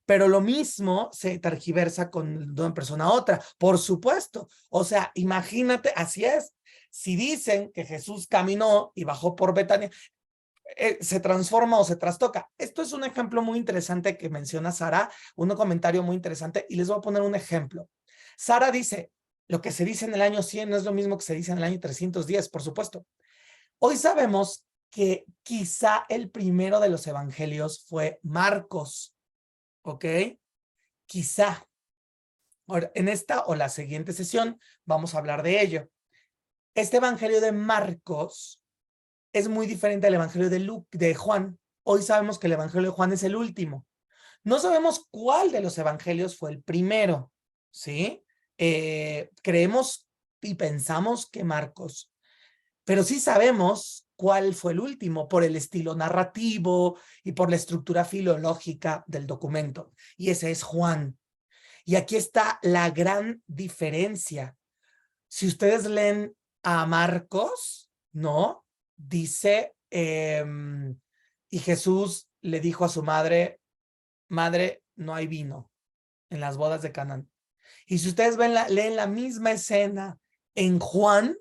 pero lo mismo se tergiversa con de una persona a otra. Por supuesto. O sea, imagínate, así es. Si dicen que Jesús caminó y bajó por Betania, se transforma o se trastoca. Esto es un ejemplo muy interesante que menciona Sara, un comentario muy interesante, y les voy a poner un ejemplo. Sara dice, lo que se dice en el año 100 no es lo mismo que se dice en el año 310, por supuesto. Hoy sabemos que quizá el primero de los evangelios fue Marcos, ¿ok? Quizá. Ahora, en esta o la siguiente sesión vamos a hablar de ello. Este evangelio de Marcos es muy diferente al evangelio de Juan. Hoy sabemos que el evangelio de Juan es el último. No sabemos cuál de los evangelios fue el primero, ¿sí? Creemos y pensamos que Marcos, pero sí sabemos cuál fue el último por el estilo narrativo y por la estructura filológica del documento. Y ese es Juan. Y aquí está la gran diferencia. Si ustedes leen a Marcos, ¿no? Dice, y Jesús le dijo a su madre, madre, no hay vino en las bodas de Canaán. Y si ustedes leen la misma escena en Juan,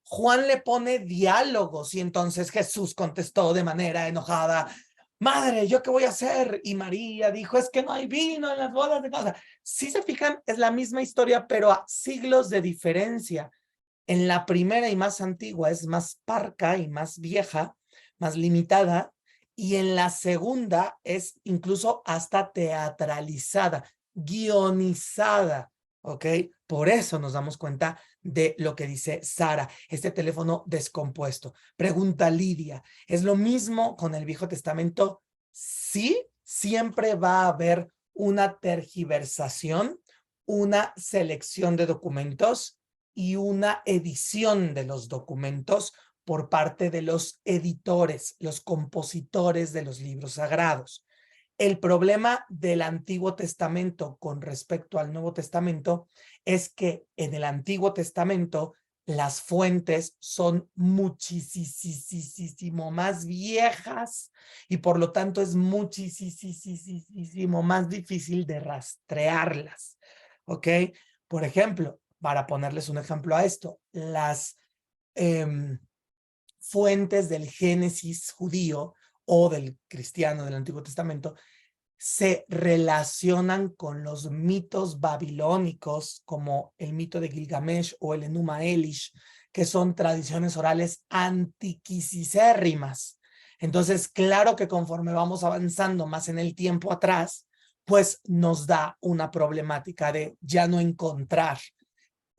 Juan le pone diálogos y entonces Jesús contestó de manera enojada, madre, ¿yo qué voy a hacer? Y María dijo, es que no hay vino en las bodas de Canaán. Si se fijan, es la misma historia, pero a siglos de diferencia. En la primera y más antigua es más parca y más vieja, más limitada, y en la segunda es incluso hasta teatralizada, guionizada, ¿ok? Por eso nos damos cuenta de lo que dice Sara, este teléfono descompuesto. Pregunta Lidia, ¿es lo mismo con el Viejo Testamento? Sí, siempre va a haber una tergiversación, una selección de documentos y una edición de los documentos por parte de los editores, los compositores de los libros sagrados. El problema del Antiguo Testamento con respecto al Nuevo Testamento es que en el Antiguo Testamento las fuentes son muchísimo más viejas y por lo tanto es muchísimo más difícil de rastrearlas. ¿Ok? Por ejemplo, para ponerles un ejemplo a esto, las fuentes del Génesis judío o del cristiano del Antiguo Testamento se relacionan con los mitos babilónicos como el mito de Gilgamesh o el Enuma Elish, que son tradiciones orales antiquisicérrimas. Entonces, claro que conforme vamos avanzando más en el tiempo atrás, pues nos da una problemática de ya no encontrar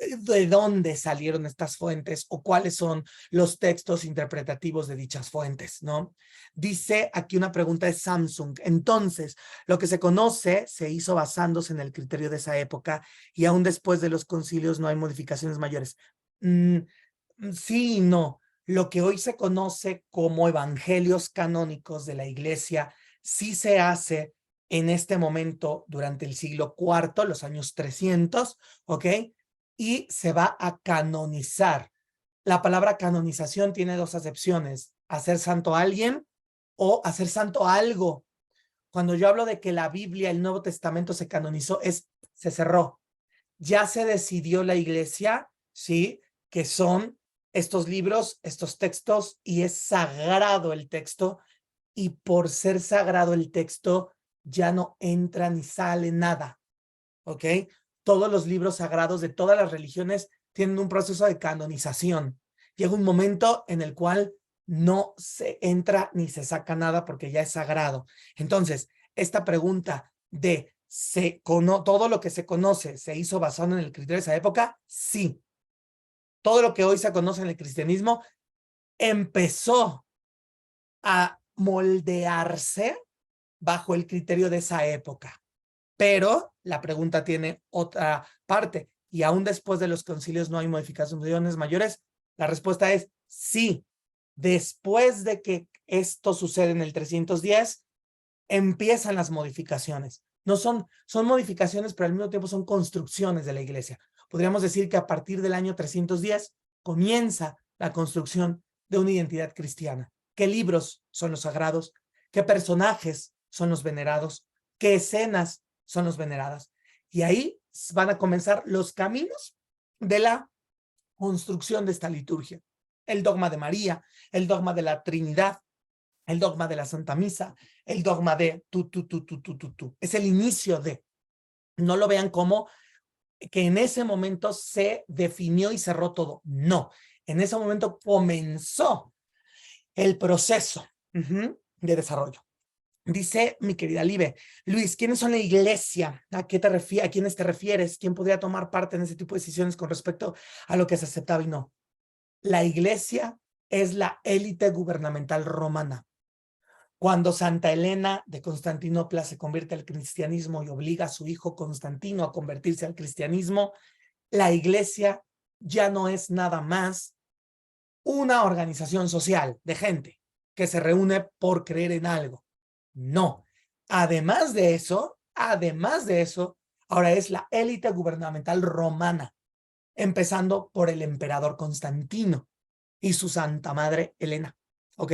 de dónde salieron estas fuentes o cuáles son los textos interpretativos de dichas fuentes, ¿no? Dice aquí una pregunta de Samsung. Entonces, lo que se conoce se hizo basándose en el criterio de esa época y aún después de los concilios no hay modificaciones mayores. Sí y no. Lo que hoy se conoce como evangelios canónicos de la iglesia sí se hace en este momento durante el siglo IV, los años 300, ¿ok? Y se va a canonizar. La palabra canonización tiene dos acepciones, hacer santo a alguien o hacer santo a algo. Cuando yo hablo de que la Biblia, el Nuevo Testamento se canonizó, se cerró. Ya se decidió la iglesia, ¿sí? Que son estos libros, estos textos, y es sagrado el texto, y por ser sagrado el texto, ya no entra ni sale nada, ¿ok? Todos los libros sagrados de todas las religiones tienen un proceso de canonización. Llega un momento en el cual no se entra ni se saca nada porque ya es sagrado. Entonces, esta pregunta de todo lo que se conoce se hizo basado en el criterio de esa época, sí. Todo lo que hoy se conoce en el cristianismo empezó a moldearse bajo el criterio de esa época. Pero la pregunta tiene otra parte. ¿Y aún después de los concilios no hay modificaciones mayores? La respuesta es sí. Después de que esto sucede en el 310, empiezan las modificaciones. No son modificaciones, pero al mismo tiempo son construcciones de la iglesia. Podríamos decir que a partir del año 310 comienza la construcción de una identidad cristiana. ¿Qué libros son los sagrados? ¿Qué personajes son los venerados? ¿Qué escenas son los veneradas? Y ahí van a comenzar los caminos de la construcción de esta liturgia. El dogma de María, el dogma de la Trinidad, el dogma de la Santa Misa, el dogma de tú. Es el inicio de. No lo vean como que en ese momento se definió y cerró todo. No, en ese momento comenzó el proceso de desarrollo. Dice mi querida Libe, Luis, ¿quiénes son la iglesia? ¿A quiénes te refieres? ¿Quién podría tomar parte en ese tipo de decisiones con respecto a lo que se aceptaba y no? La iglesia es la élite gubernamental romana. Cuando Santa Elena de Constantinopla se convierte al cristianismo y obliga a su hijo Constantino a convertirse al cristianismo, la iglesia ya no es nada más una organización social de gente que se reúne por creer en algo. No. Además de eso, ahora es la élite gubernamental romana, empezando por el emperador Constantino y su santa madre Elena. ¿Ok?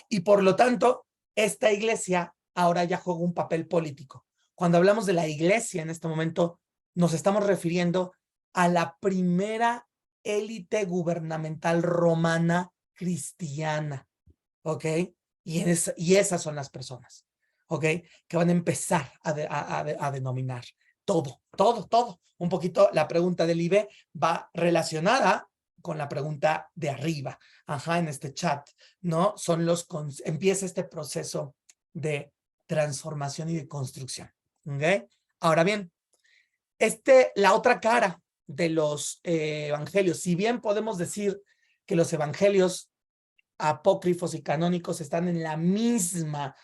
Y por lo tanto, esta iglesia ahora ya juega un papel político. Cuando hablamos de la iglesia en este momento, nos estamos refiriendo a la primera élite gubernamental romana cristiana, ¿ok? Y esas son las personas, ¿ok? Que van a empezar a denominar todo. Un poquito la pregunta del IBE va relacionada con la pregunta de arriba, en este chat, ¿no? Empieza este proceso de transformación y de construcción, ¿ok? Ahora bien, la otra cara de los evangelios, si bien podemos decir que los evangelios apócrifos y canónicos están en la misma,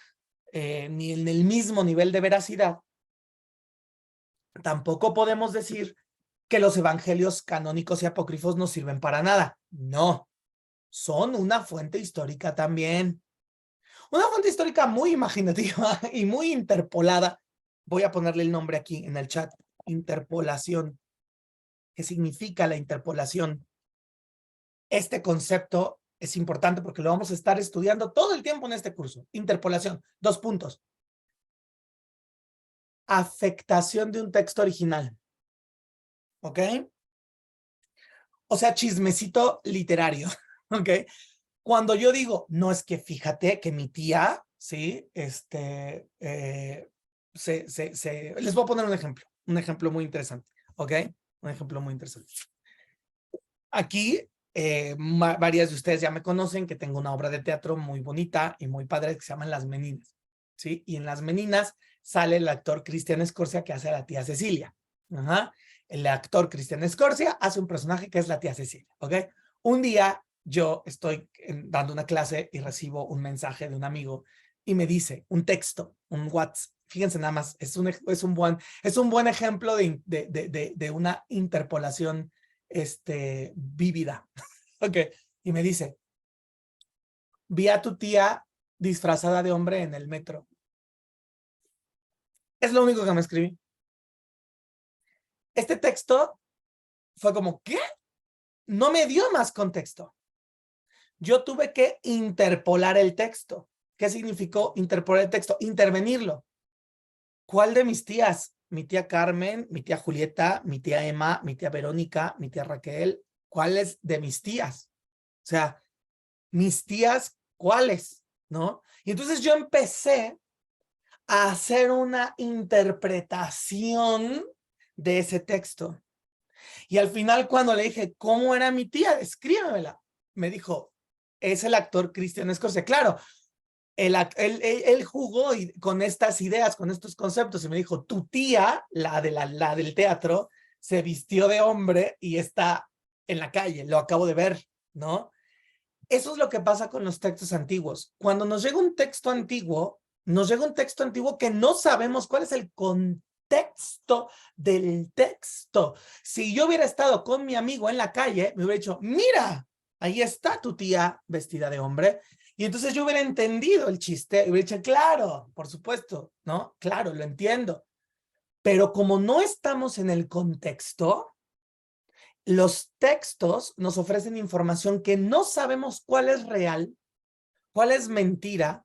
ni en el mismo nivel de veracidad, tampoco podemos decir que los evangelios canónicos y apócrifos no sirven para nada. No, son una fuente histórica también. Una fuente histórica muy imaginativa y muy interpolada. Voy a ponerle el nombre aquí en el chat. Interpolación. ¿Qué significa la interpolación? Este concepto es importante porque lo vamos a estar estudiando todo el tiempo en este curso. Interpolación. 2 puntos. Afectación de un texto original. ¿Ok? O sea, chismecito literario. ¿Ok? Cuando yo digo, no, es que fíjate que mi tía, ¿sí? Les voy a poner un ejemplo muy interesante, ¿ok? Un ejemplo muy interesante. Aquí, varias de ustedes ya me conocen que tengo una obra de teatro muy bonita y muy padre que se llama Las Meninas, ¿sí? Y en Las Meninas sale el actor Cristian Escorcia que hace a la tía Cecilia. El actor Cristian Escorcia hace un personaje que es la tía Cecilia, ¿ok? Un día yo estoy dando una clase y recibo un mensaje de un amigo y me dice un texto, un WhatsApp. Fíjense nada más, es un buen ejemplo de una interpolación vívida. Ok, y me dice, vi a tu tía disfrazada de hombre en el metro. Es lo único que me escribí. Este texto fue como, ¿qué? No me dio más contexto. Yo tuve que interpolar el texto. ¿Qué significó interpolar el texto? Intervenirlo. ¿Cuál de mis tías? Mi tía Carmen, mi tía Julieta, mi tía Emma, mi tía Verónica, mi tía Raquel. ¿Cuáles de mis tías? O sea, mis tías, ¿cuáles? ¿No? Y entonces yo empecé a hacer una interpretación de ese texto. Y al final, cuando le dije, ¿cómo era mi tía? Descríbemela. Me dijo, es el actor Christian Scorsese. Claro, él jugó con estas ideas, con estos conceptos, y me dijo, tu tía, la del teatro, se vistió de hombre y está en la calle, lo acabo de ver, ¿no? Eso es lo que pasa con los textos antiguos. Cuando nos llega un texto antiguo, nos llega un texto antiguo que no sabemos cuál es el contexto del texto. Si yo hubiera estado con mi amigo en la calle, me hubiera dicho, mira, ahí está tu tía vestida de hombre. Y entonces yo hubiera entendido el chiste y hubiera dicho, claro, por supuesto, ¿no? Claro, lo entiendo. Pero como no estamos en el contexto, los textos nos ofrecen información que no sabemos cuál es real, cuál es mentira,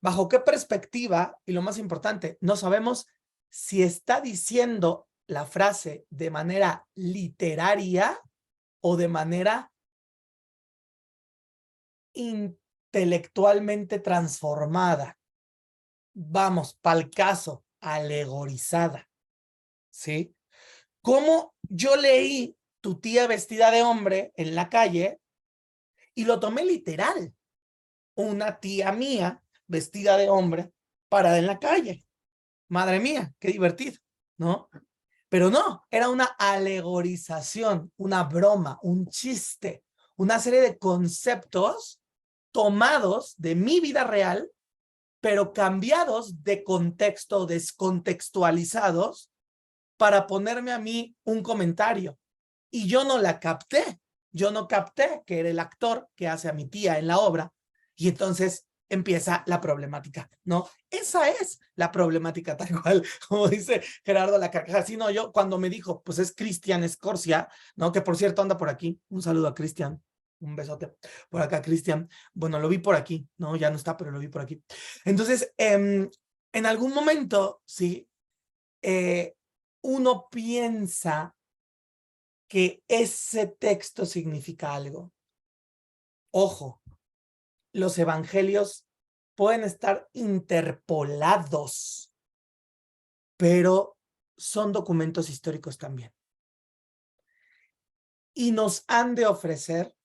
bajo qué perspectiva, y lo más importante, no sabemos si está diciendo la frase de manera literaria o de manera intelectualmente transformada. Vamos, pa'l caso, alegorizada, ¿sí? Como yo leí tu tía vestida de hombre en la calle y lo tomé literal. Una tía mía vestida de hombre parada en la calle. Madre mía, qué divertido, ¿no? Pero no, era una alegorización, una broma, un chiste, una serie de conceptos tomados de mi vida real, pero cambiados de contexto, descontextualizados, para ponerme a mí un comentario. Y yo no la capté. Yo no capté que era el actor que hace a mi tía en la obra. Y entonces empieza la problemática, ¿no? Esa es la problemática tal cual, como dice Gerardo la carcajada. Sí, no, yo cuando me dijo, pues es Christian Scorsese, ¿no? Que por cierto anda por aquí. Un saludo a Cristian. Un besote por acá, Cristian. Bueno, lo vi por aquí, ¿no? Ya no está, pero lo vi por aquí. Entonces, en algún momento, sí, uno piensa que ese texto significa algo. Ojo, los evangelios pueden estar interpolados, pero son documentos históricos también. Y nos han de ofrecer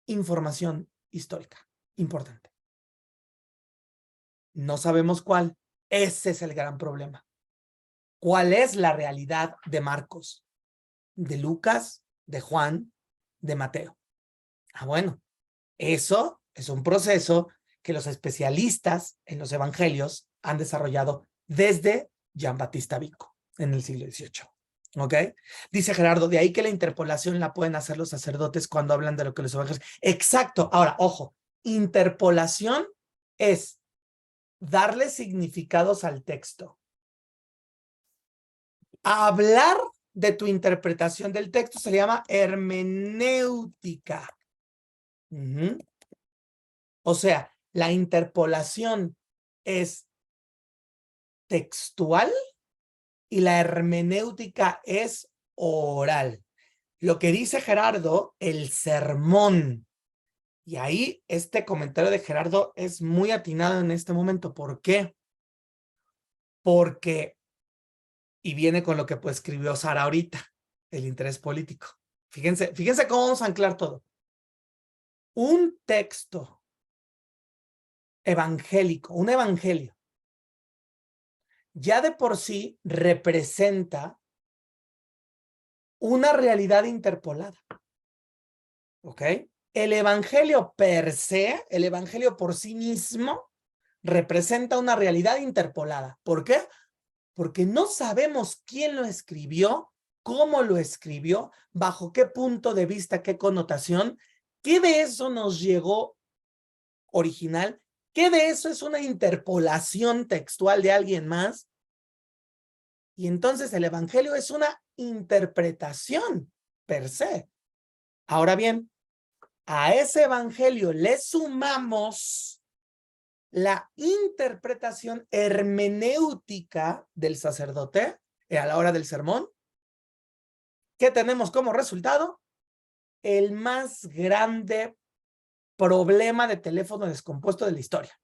información histórica importante. No sabemos cuál. Ese es el gran problema. ¿Cuál es la realidad de Marcos, de Lucas, de Juan, de Mateo? Ah, bueno, eso es un proceso que los especialistas en los evangelios han desarrollado desde Jean-Baptiste Vico en el siglo XVIII. ¿Ok? Dice Gerardo, de ahí que la interpolación la pueden hacer los sacerdotes cuando hablan de lo que los evangelios... Exacto. Ahora, ojo, interpolación es darle significados al texto. Hablar de tu interpretación del texto se llama hermenéutica. O sea, la interpolación es textual y la hermenéutica es oral. Lo que dice Gerardo, el sermón. Y ahí este comentario de Gerardo es muy atinado en este momento. ¿Por qué? Porque, y viene con lo que pues escribió Sara ahorita, el interés político. Fíjense cómo vamos a anclar todo. Un texto evangélico, un evangelio, ya de por sí representa una realidad interpolada. ¿Ok? El evangelio per se, el evangelio por sí mismo, representa una realidad interpolada. ¿Por qué? Porque no sabemos quién lo escribió, cómo lo escribió, bajo qué punto de vista, qué connotación, qué de eso nos llegó original, qué de eso es una interpolación textual de alguien más. Y entonces el evangelio es una interpretación per se. Ahora bien, a ese evangelio le sumamos la interpretación hermenéutica del sacerdote a la hora del sermón. ¿Qué tenemos como resultado? El más grande problema de teléfono descompuesto de la historia.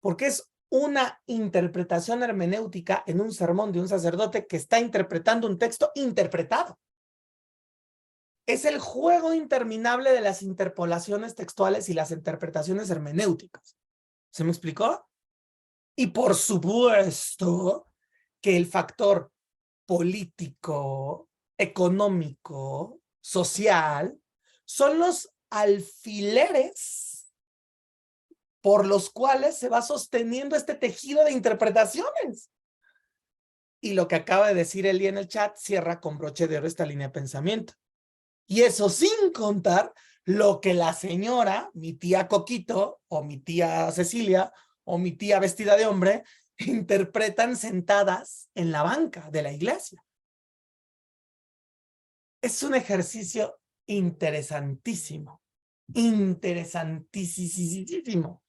Porque es una interpretación hermenéutica en un sermón de un sacerdote que está interpretando un texto interpretado. es el juego interminable de las interpolaciones textuales y las interpretaciones hermenéuticas. ¿Se me explicó? Y por supuesto que el factor político, económico, social, son los alfileres por los cuales se va sosteniendo este tejido de interpretaciones. Y lo que acaba de decir Eli en el chat cierra con broche de oro esta línea de pensamiento. Y eso sin contar lo que la señora, mi tía Coquito, o mi tía Cecilia, o mi tía vestida de hombre, interpretan sentadas en la banca de la iglesia. Es un ejercicio interesantísimo, interesantísimo.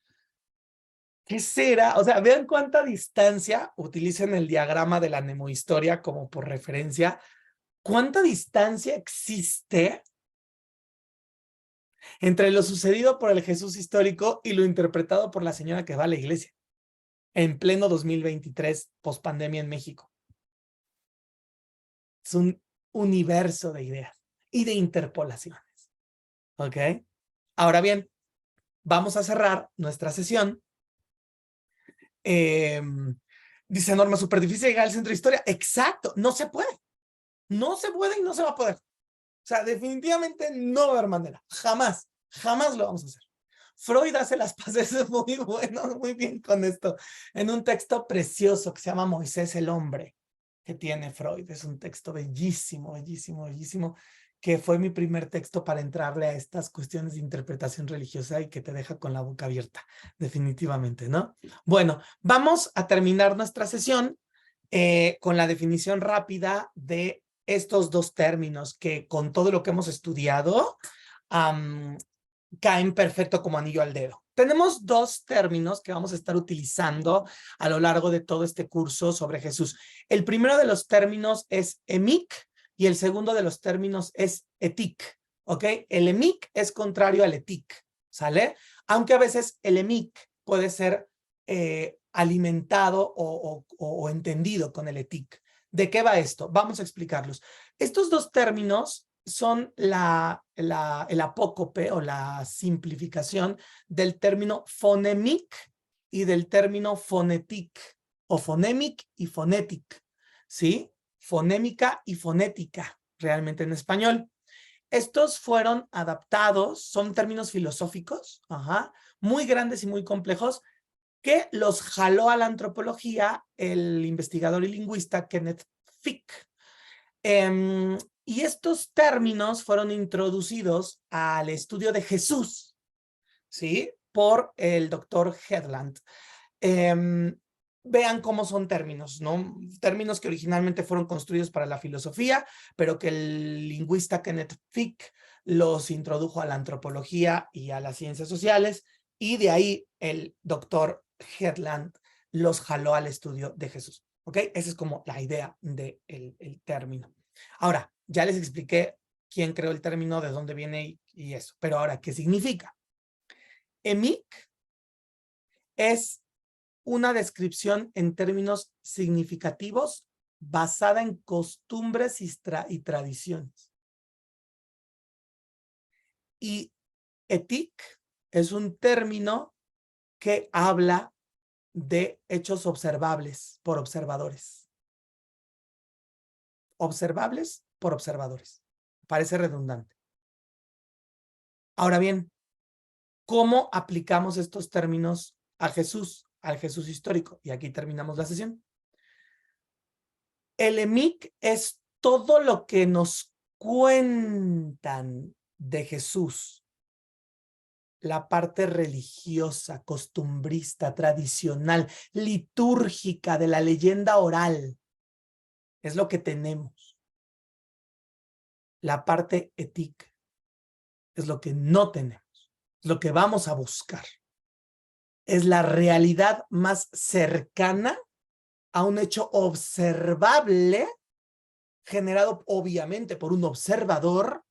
¿Qué será? O sea, vean cuánta distancia, utilicen el diagrama de la nemohistoria como por referencia, cuánta distancia existe entre lo sucedido por el Jesús histórico y lo interpretado por la señora que va a la iglesia en pleno 2023, pospandemia en México. Es un universo de ideas y de interpolaciones. ¿Ok? Ahora bien, vamos a cerrar nuestra sesión. Dice Norma, súper difícil llegar al centro de historia. Exacto, no se puede. No se puede y no se va a poder. O sea, definitivamente no va a haber manera. Jamás, jamás lo vamos a hacer. Freud hace las paces muy bueno, muy bien con esto, en un texto precioso que se llama Moisés el hombre, que tiene Freud. Es un texto bellísimo, bellísimo, bellísimo, que fue mi primer texto para entrarle a estas cuestiones de interpretación religiosa y que te deja con la boca abierta, definitivamente, ¿no? Bueno, vamos a terminar nuestra sesión con la definición rápida de estos dos términos que con todo lo que hemos estudiado caen perfecto como anillo al dedo. Tenemos dos términos que vamos a estar utilizando a lo largo de todo este curso sobre Jesús. El primero de los términos es emic y el segundo de los términos es etik, ¿ok? El emic es contrario al etik, ¿sale? Aunque a veces el emic puede ser alimentado o entendido con el etik. ¿De qué va esto? Vamos a explicarlos. Estos dos términos son el apócope o la simplificación del término fonemic y del término fonetic, o fonemic y fonetic, ¿sí? Fonémica y fonética, realmente en español. Estos fueron adaptados, son términos filosóficos, muy grandes y muy complejos, que los jaló a la antropología el investigador y lingüista Kenneth Fick. Y estos términos fueron introducidos al estudio de Jesús, ¿sí? Por el doctor Headland. Vean cómo son términos, ¿no? Términos que originalmente fueron construidos para la filosofía, pero que el lingüista Kenneth Fick los introdujo a la antropología y a las ciencias sociales, y de ahí el doctor Headland los jaló al estudio de Jesús. ¿Ok? Esa es como la idea del término. Ahora, ya les expliqué quién creó el término, de dónde viene y eso. Pero ahora, ¿qué significa? Emic es una descripción en términos significativos basada en costumbres y tradiciones. Y etik es un término que habla de hechos observables por observadores. Observables por observadores. Parece redundante. Ahora bien, ¿cómo aplicamos estos términos a Jesús, al Jesús histórico? Y aquí terminamos la sesión. El emic es todo lo que nos cuentan de Jesús. La parte religiosa, costumbrista, tradicional, litúrgica de la leyenda oral. Es lo que tenemos. La parte ética es lo que no tenemos. Es lo que vamos a buscar. Es la realidad más cercana a un hecho observable, generado obviamente por un observador,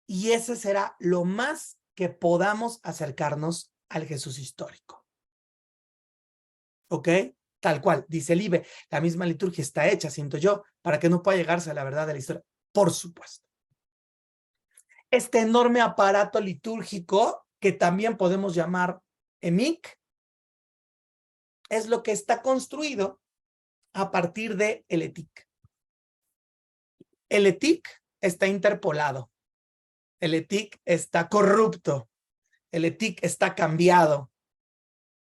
y ese será lo más que podamos acercarnos al Jesús histórico. ¿Ok? Tal cual, dice el IBE, la misma liturgia está hecha, siento yo, para que no pueda llegarse a la verdad de la historia. Por supuesto. este enorme aparato litúrgico, que también podemos llamar EMIC, es lo que está construido a partir de el ETIC. El ETIC está interpolado, el ETIC está corrupto, el ETIC está cambiado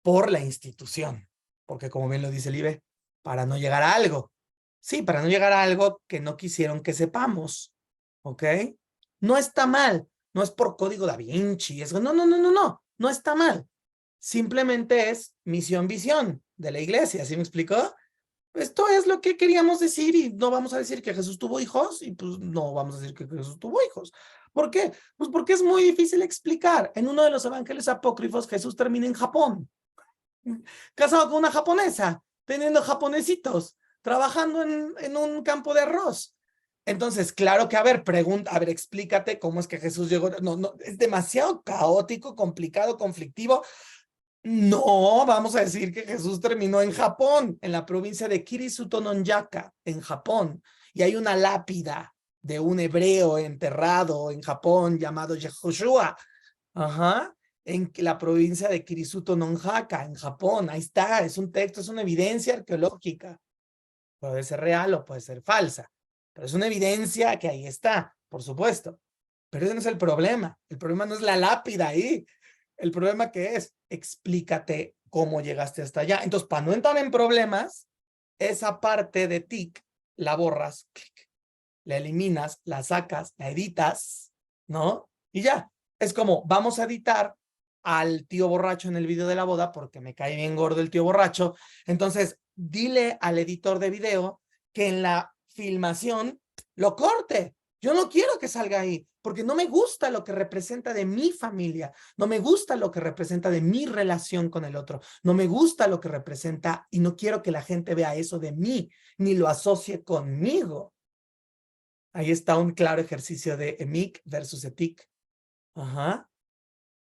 por la institución, porque como bien lo dice el IBE, para no llegar a algo. Sí, para no llegar a algo que no quisieron que sepamos, ¿ok? No está mal, no es por código Da Vinci, no está mal. Simplemente es misión, visión de la iglesia, ¿sí me explicó? Esto es lo que queríamos decir y no vamos a decir que Jesús tuvo hijos y pues no vamos a decir que Jesús tuvo hijos. ¿Por qué? Pues porque es muy difícil explicar. En uno de los evangelios apócrifos Jesús termina en Japón, casado con una japonesa, teniendo japonesitos, trabajando en un campo de arroz. Entonces, claro que, a ver, explícate cómo es que Jesús llegó. No, es demasiado caótico, complicado, conflictivo. No, vamos a decir que Jesús terminó en Japón, en la provincia de Kirisuto Nonyaka, en Japón. Y hay una lápida de un hebreo enterrado en Japón llamado Yehoshua. Ajá. En la provincia de Kirisuto Nonyaka, en Japón. Ahí está, es un texto, es una evidencia arqueológica. Puede ser real o puede ser falsa, pero es una evidencia que ahí está, por supuesto. Pero ese no es el problema. El problema no es la lápida ahí. El problema que es, explícate cómo llegaste hasta allá. Entonces, para no entrar en problemas, esa parte de TIC la borras, clic, la eliminas, la sacas, la editas, ¿no? Y ya. Es como, vamos a editar al tío borracho en el video de la boda porque me cae bien gordo el tío borracho. Entonces, dile al editor de video que en la filmación lo corte. Yo no quiero que salga ahí porque no me gusta lo que representa de mi familia, no me gusta lo que representa de mi relación con el otro, no me gusta lo que representa y no quiero que la gente vea eso de mí, ni lo asocie conmigo. Ahí está un claro ejercicio de EMIC versus ETIC. Ajá.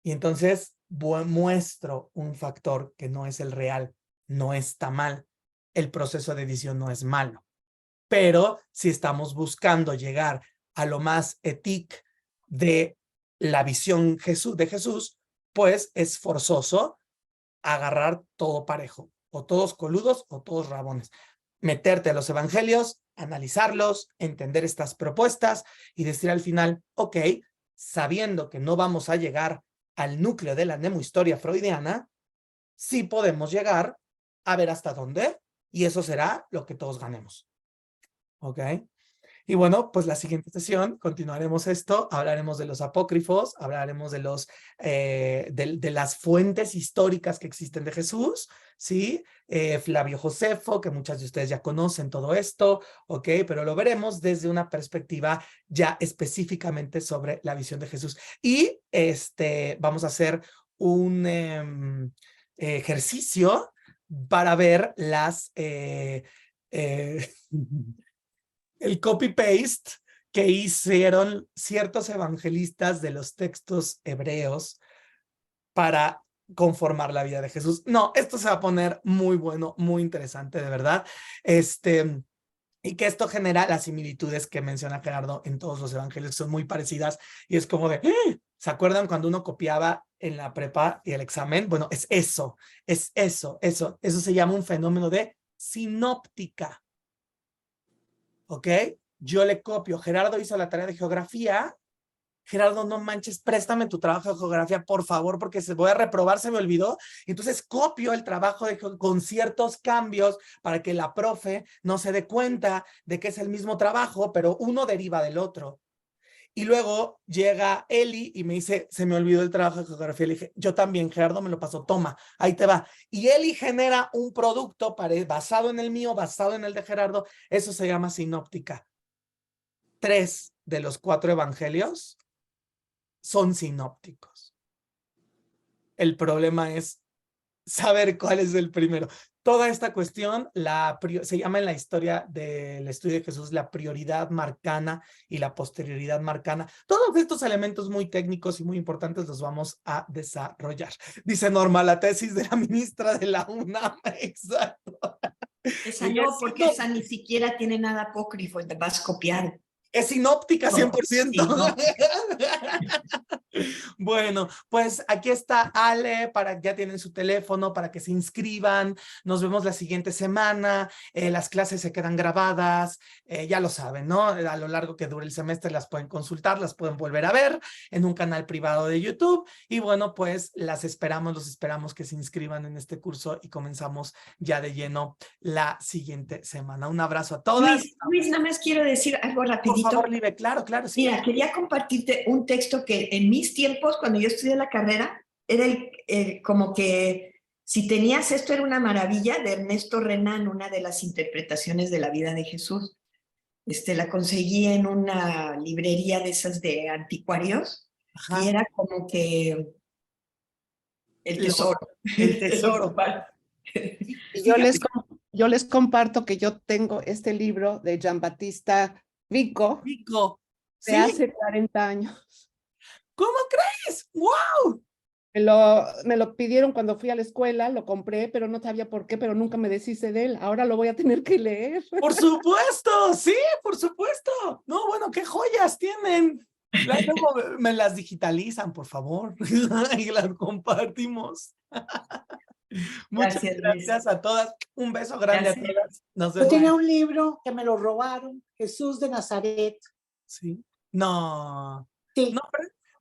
Y entonces muestro un factor que no es el real, no está mal. El proceso de edición no es malo. Pero si estamos buscando llegar a lo más ético de la visión de Jesús, pues es forzoso agarrar todo parejo, o todos coludos o todos rabones. Meterte a los evangelios, analizarlos, entender estas propuestas y decir al final, ok, sabiendo que no vamos a llegar al núcleo de la nemohistoria freudiana, sí podemos llegar a ver hasta dónde, y eso será lo que todos ganemos. ¿Ok? Y bueno, pues la siguiente sesión continuaremos esto, hablaremos de los apócrifos, hablaremos de de las fuentes históricas que existen de Jesús, ¿sí? Flavio Josefo, que muchas de ustedes ya conocen todo esto, ¿ok? Pero lo veremos desde una perspectiva ya específicamente sobre la visión de Jesús. Y vamos a hacer un ejercicio para ver el copy-paste que hicieron ciertos evangelistas de los textos hebreos para conformar la vida de Jesús. No, esto se va a poner muy bueno, muy interesante, de verdad. Y que esto genera las similitudes que menciona Gerardo en todos los evangelios, que son muy parecidas, y es como de, ¿se acuerdan cuando uno copiaba en la prepa y el examen? Bueno, es eso se llama un fenómeno de sinóptica. ¿Ok? Yo le copio. Gerardo hizo la tarea de geografía. Gerardo, no manches, préstame tu trabajo de geografía, por favor, porque se voy a reprobar, se me olvidó. Entonces copio el trabajo con ciertos cambios para que la profe no se dé cuenta de que es el mismo trabajo, pero uno deriva del otro. Y luego llega Eli y me dice, se me olvidó el trabajo de geografía. Le dije, yo también, Gerardo me lo pasó, toma, ahí te va. Y Eli genera un producto basado en el mío, basado en el de Gerardo. Eso se llama sinóptica. 3 de los 4 evangelios son sinópticos. El problema es saber cuál es el primero. Toda esta cuestión se llama en la historia del estudio de Jesús la prioridad marcana y la posterioridad marcana. Todos estos elementos muy técnicos y muy importantes los vamos a desarrollar. Dice Norma, la tesis de la ministra de la UNAM. Exacto. Esa no, porque esa ni siquiera tiene nada apócrifo, te vas a copiar. Es sinóptica No, 100%. sí, no. Bueno, pues aquí está Ale, ya tienen su teléfono para que se inscriban. Nos vemos la siguiente semana. Las clases se quedan grabadas, ya lo saben, ¿no? A lo largo que dure el semestre las pueden consultar, las pueden volver a ver en un canal privado de YouTube. Y bueno, pues los esperamos que se inscriban en este curso y comenzamos ya de lleno la siguiente semana. Un abrazo a todas. Luis, nada más quiero decir algo Por rapidito. favor, Libe, claro, claro, sí. Mira, quería compartirte un texto que en mis tiempos, cuando yo estudié la carrera, era como que si tenías esto era una maravilla, de Ernesto Renan, una de las interpretaciones de la vida de Jesús. La conseguí en una librería de esas de anticuarios y Ajá. era como que el Lo- tesoro. el Te lo tesoro. comparto. Y Fíjate, yo les comparto que yo tengo este libro de Giambattista Vico Rico, de ¿sí? hace 40 años. ¿Cómo crees? ¡Wow! Me lo pidieron cuando fui a la escuela, lo compré, pero no sabía por qué, pero nunca me deshice de él. Ahora lo voy a tener que leer. Por supuesto, sí, por supuesto. No, bueno, qué joyas tienen. Luego me las digitalizan, por favor, y las compartimos. Muchas Gracias, Luis. gracias a todas. Un beso grande a Gracias. todas. Nos Yo vemos. tenía un libro que me lo robaron, Jesús de Nazaret. Sí. No, no, Sí,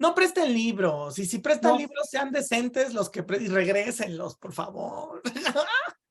no presten libros. Y si prestan no, libros, sean decentes los que y regrésenlos, por favor.